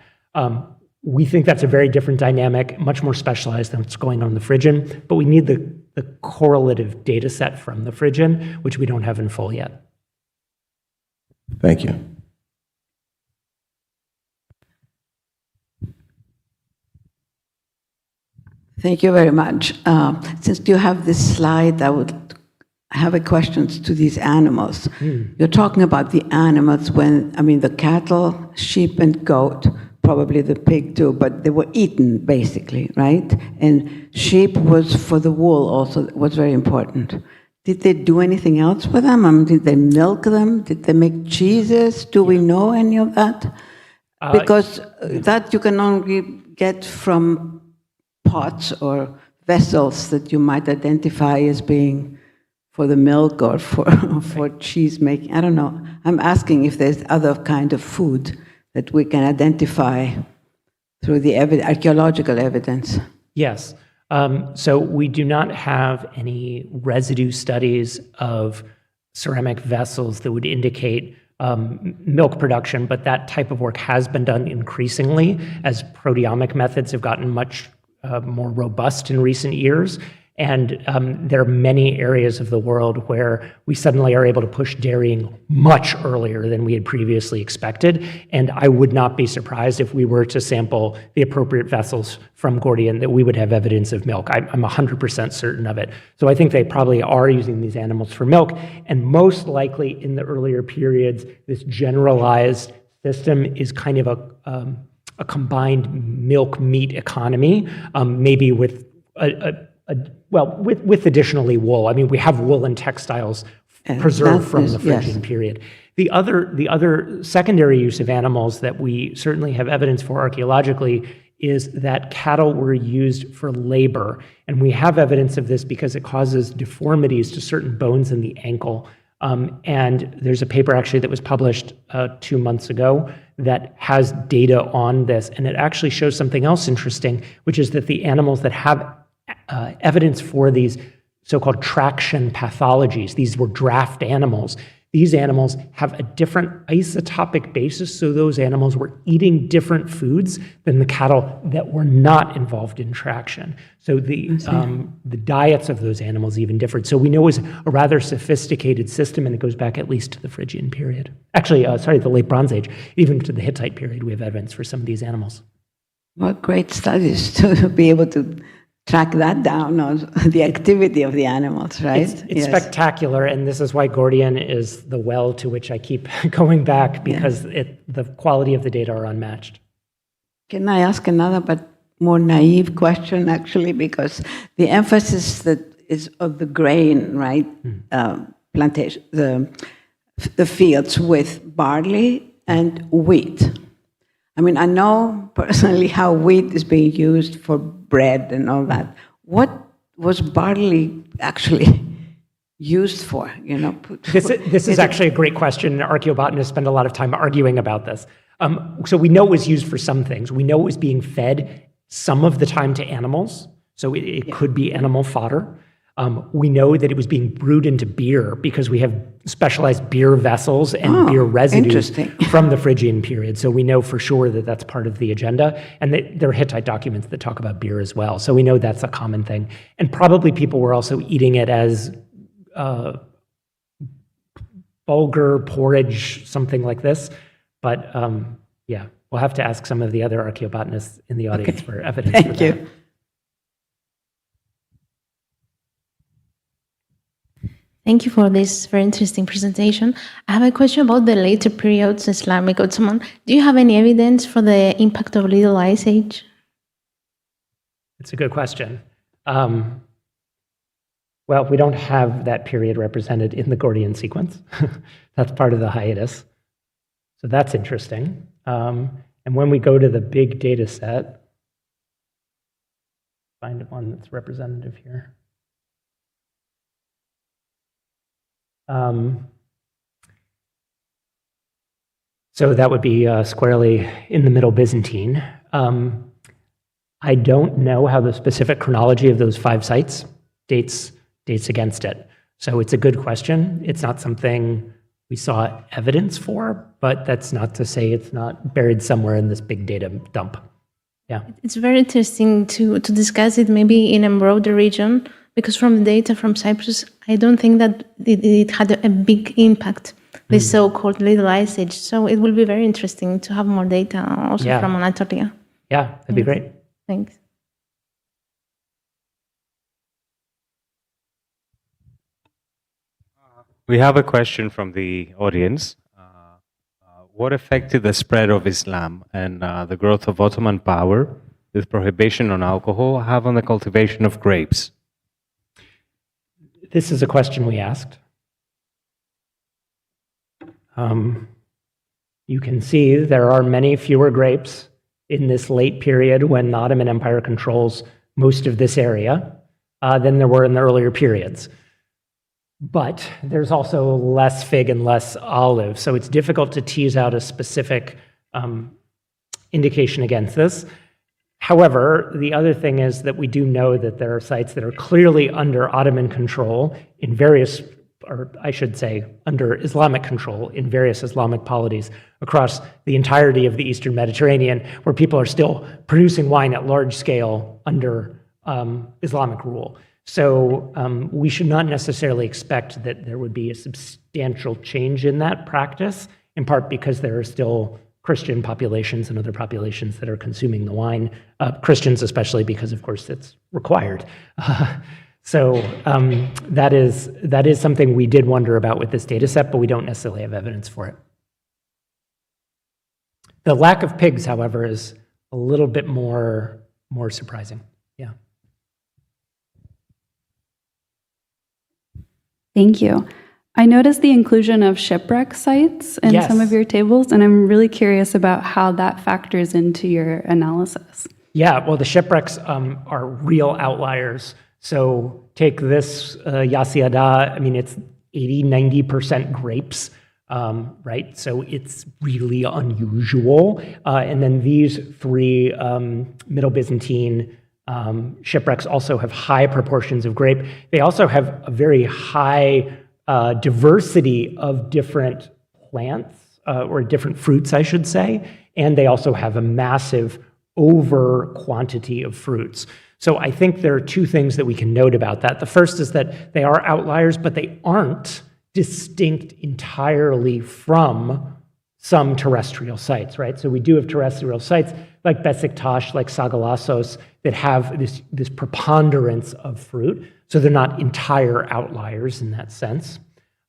We think that's a very different dynamic, much more specialized than what's going on in the Phrygian, but we need the correlative data set from the Phrygian, which we don't have in full yet. Thank you. Thank you very much. Since you have this slide, I would have a questions to these animals. You're talking about the animals the cattle, sheep, and goat, probably the pig too, but they were eaten basically, right? And sheep was for the wool also, was very important. did they do anything else with them? I mean, did they milk them? Did they make cheeses? Do we know any of that? Because that you can only get from pots or vessels that you might identify as being for the milk or for cheese making. I don't know. I'm asking if there's other kind of food that we can identify through the archaeological evidence. Yes. So we do not have any residue studies of ceramic vessels that would indicate milk production, but that type of work has been done increasingly as proteomic methods have gotten much more robust in recent years. And there are many areas of the world where we suddenly are able to push dairying much earlier than we had previously expected. And I would not be surprised if we were to sample the appropriate vessels from Gordion that we would have evidence of milk. I'm 100% certain of it. So I think they probably are using these animals for milk. And most likely in the earlier periods, this generalized system is kind of a combined milk-meat economy, maybe with with additionally wool. I mean, we have wool and textiles preserved from the Phrygian period. The other secondary use of animals that we certainly have evidence for archaeologically is that cattle were used for labor. And we have evidence of this because it causes deformities to certain bones in the ankle. And there's a paper actually that was published 2 months ago that has data on this. And it actually shows something else interesting, which is that the animals that have evidence for these so-called traction pathologies, these were draft animals. These animals have a different isotopic basis, so those animals were eating different foods than the cattle that were not involved in traction. So the diets of those animals even differed. So we know it was a rather sophisticated system, and it goes back at least to the Phrygian period. Actually, the Late Bronze Age, even to the Hittite period, we have evidence for some of these animals. What great studies to be able to track that down on the activity of the animals, right? It's spectacular, and this is why Gordion is the well to which I keep going back, because the quality of the data are unmatched. Can I ask another but more naive question, actually, because the emphasis that is of the grain, right, plantation, the fields with barley and wheat. I mean, I know personally how wheat is being used for bread and all that. What was barley actually used for? You know, this is actually a great question. Archaeobotanists spend a lot of time arguing about this. So we know it was used for some things. We know it was being fed some of the time to animals. So it could be animal fodder. We know that it was being brewed into beer because we have specialized beer vessels and beer residues from the Phrygian period. So we know for sure that that's part of the agenda. And there are Hittite documents that talk about beer as well. So we know that's a common thing. And probably people were also eating it as bulgur, porridge, something like this. But we'll have to ask some of the other archaeobotanists in the audience for evidence. Thank you. That. Thank you for this very interesting presentation. I have a question about the later periods, Islamic, Ottoman. Do you have any evidence for the impact of Little Ice Age? It's a good question. Well, we don't have that period represented in the Gordian sequence. That's part of the hiatus. So that's interesting. And when we go to the big data set, find one that's representative here. So that would be squarely in the Middle Byzantine. I don't know how the specific chronology of those 5 sites dates against it. So it's a good question. It's not something we saw evidence for, but that's not to say it's not buried somewhere in this big data dump. Yeah. It's very interesting to discuss it maybe in a broader region, because from the data from Cyprus, I don't think that it had a big impact, the so-called Little Ice Age. So it will be very interesting to have more data also from Anatolia. Yeah, that'd be great. Thanks. We have a question from the audience. What effect did the spread of Islam and the growth of Ottoman power with prohibition on alcohol have on the cultivation of grapes? This is a question we asked. You can see there are many fewer grapes in this late period when the Ottoman Empire controls most of this area than there were in the earlier periods. But there's also less fig and less olive, so it's difficult to tease out a specific indication against this. However, the other thing is that we do know that there are sites that are clearly under Ottoman control in various, or I should say, under Islamic control in various Islamic polities across the entirety of the Eastern Mediterranean, where people are still producing wine at large scale under Islamic rule. So we should not necessarily expect that there would be a substantial change in that practice, in part because there are still Christian populations and other populations that are consuming the wine, Christians especially, because of course it's required. So that is something we did wonder about with this data set, but we don't necessarily have evidence for it. The lack of pigs, however, is a little bit more surprising. Yeah. Thank you. I noticed the inclusion of shipwreck sites in Yes. some of your tables, and I'm really curious about how that factors into your analysis. Yeah, well, the shipwrecks are real outliers. So take this Yasiada, I mean, it's 80-90% grapes, right? So it's really unusual. And then these three Middle Byzantine shipwrecks also have high proportions of grape. They also have a very high diversity of different plants, or different fruits, I should say, and they also have a massive over quantity of fruits. So I think there are two things that we can note about that. The first is that they are outliers, but they aren't distinct entirely from some terrestrial sites, right? So we do have terrestrial sites like Besiktas, like Sagalassos, that have this preponderance of fruit. So they're not entire outliers in that sense.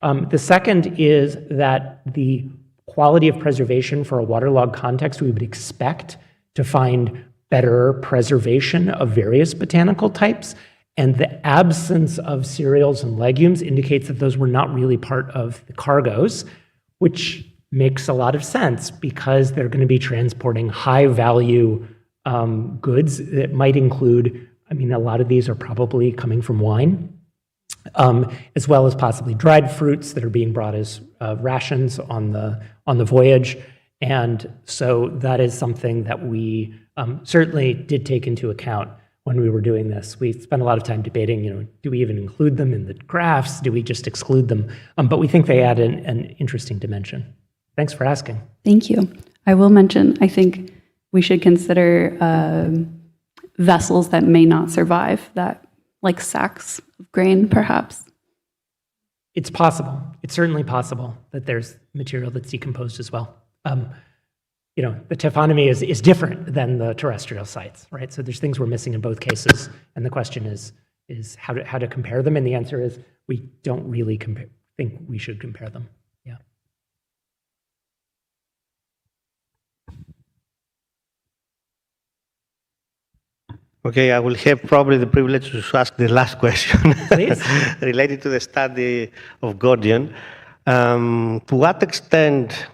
The second is that the quality of preservation for a waterlogged context, we would expect to find better preservation of various botanical types. And the absence of cereals and legumes indicates that those were not really part of the cargoes, which makes a lot of sense because they're going to be transporting high value goods that might include, I mean, a lot of these are probably coming from wine, as well as possibly dried fruits that are being brought as rations on the voyage. And so that is something that we certainly did take into account when we were doing this. We spent a lot of time debating, do we even include them in the graphs? Do we just exclude them? But we think they add an interesting dimension. Thanks for asking. Thank you. I will mention, I think we should consider vessels that may not survive, that like sacks of grain, perhaps. It's possible. It's certainly possible that there's material that's decomposed as well. The taphonomy is different than the terrestrial sites, right? So there's things we're missing in both cases, and the question is how to compare them, and the answer is we don't really think we should compare them. Yeah. Okay, I will have probably the privilege to ask the last question Please. related to the study of Gordion. To what extent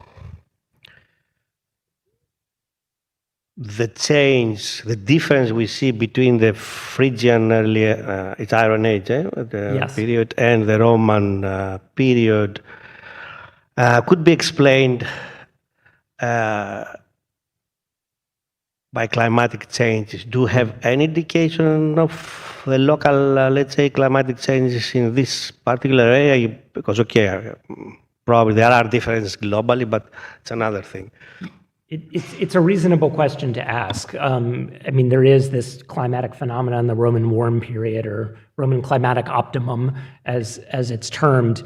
the change, the difference we see between the Phrygian early, it's Iron Age, Yes. period, and the Roman period, could be explained by climatic changes? Do you have any indication of the local, let's say, climatic changes in this particular area? Because, okay, probably there are differences globally, but it's another thing. It's a reasonable question to ask. I mean, there is this climatic phenomenon, the Roman warm period, or Roman climatic optimum, as it's termed.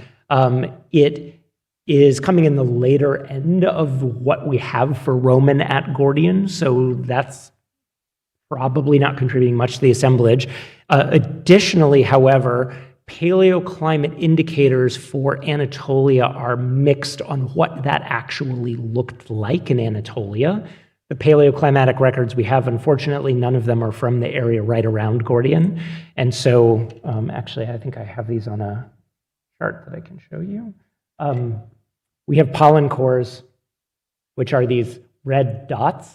It is coming in the later end of what we have for Roman at Gordion, so that's probably not contributing much to the assemblage. Additionally, however, paleoclimate indicators for Anatolia are mixed on what that actually looked like in Anatolia. The paleoclimatic records we have, unfortunately, none of them are from the area right around Gordion. And so, actually, I think I have these on a chart that I can show you. We have pollen cores, which are these red dots.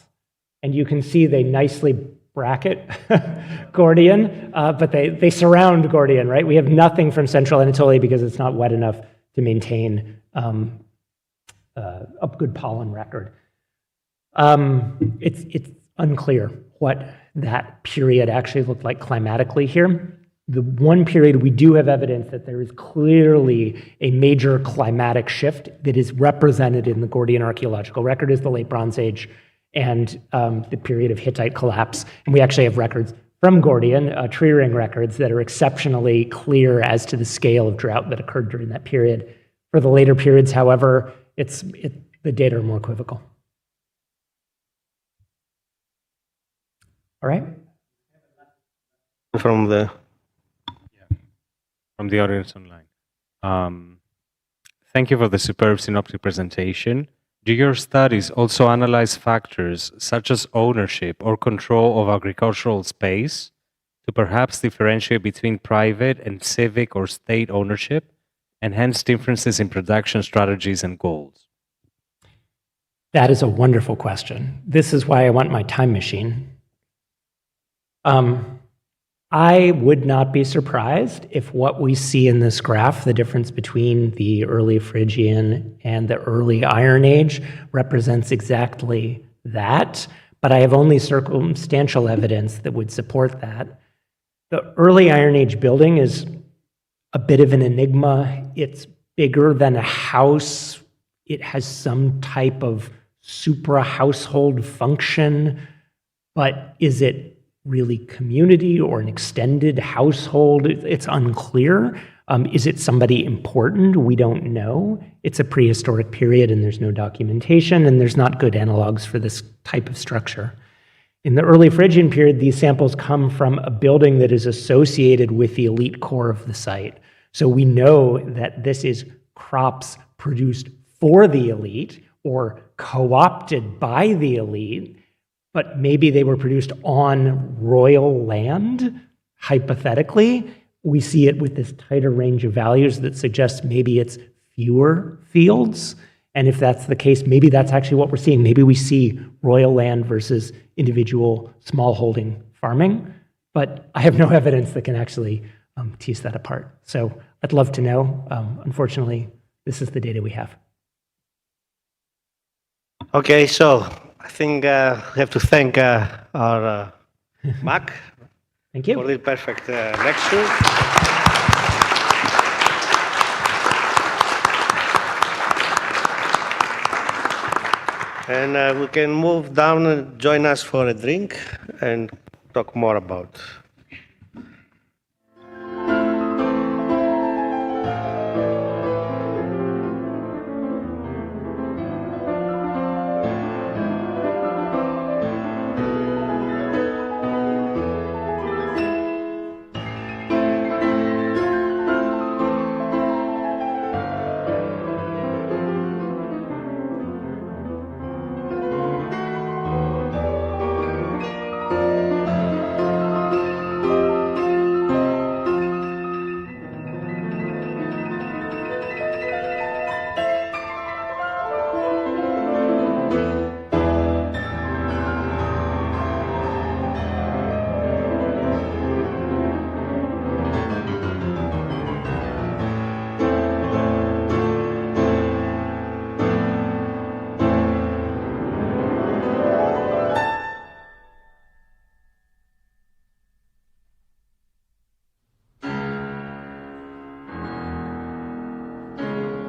And you can see they nicely bracket Gordion, but they surround Gordion, right? We have nothing from central Anatolia because it's not wet enough to maintain a good pollen record. It's unclear what that period actually looked like climatically here. The one period we do have evidence that there is clearly a major climatic shift that is represented in the Gordian archaeological record is the late Bronze Age and the period of Hittite collapse. And we actually have records from Gordion, tree ring records, that are exceptionally clear as to the scale of drought that occurred during that period. For the later periods, however, the data are more equivocal. All right? From the audience online. Thank you for the superb synoptic presentation. Do your studies also analyze factors such as ownership or control of agricultural space to perhaps differentiate between private and civic or state ownership, and hence differences in production strategies and goals? That is a wonderful question. This is why I want my time machine. I would not be surprised if what we see in this graph, the difference between the early Phrygian and the early Iron Age, represents exactly that, but I have only circumstantial evidence that would support that. The early Iron Age building is a bit of an enigma. It's bigger than a house. It has some type of supra-household function, but is it really community or an extended household? It's unclear. Is it somebody important? We don't know. It's a prehistoric period and there's no documentation and there's not good analogs for this type of structure. In the early Phrygian period, these samples come from a building that is associated with the elite core of the site. So we know that this is crops produced for the elite or co-opted by the elite, but maybe they were produced on royal land, hypothetically. We see it with this tighter range of values that suggests maybe it's fewer fields. And if that's the case, maybe that's actually what we're seeing. Maybe we see royal land versus individual smallholding farming. But I have no evidence that can actually tease that apart. So I'd love to know. Unfortunately, this is the data we have. Okay, so I think we have to thank our Mac Thank you. for this perfect lecture. And we can move down and join us for a drink and talk more about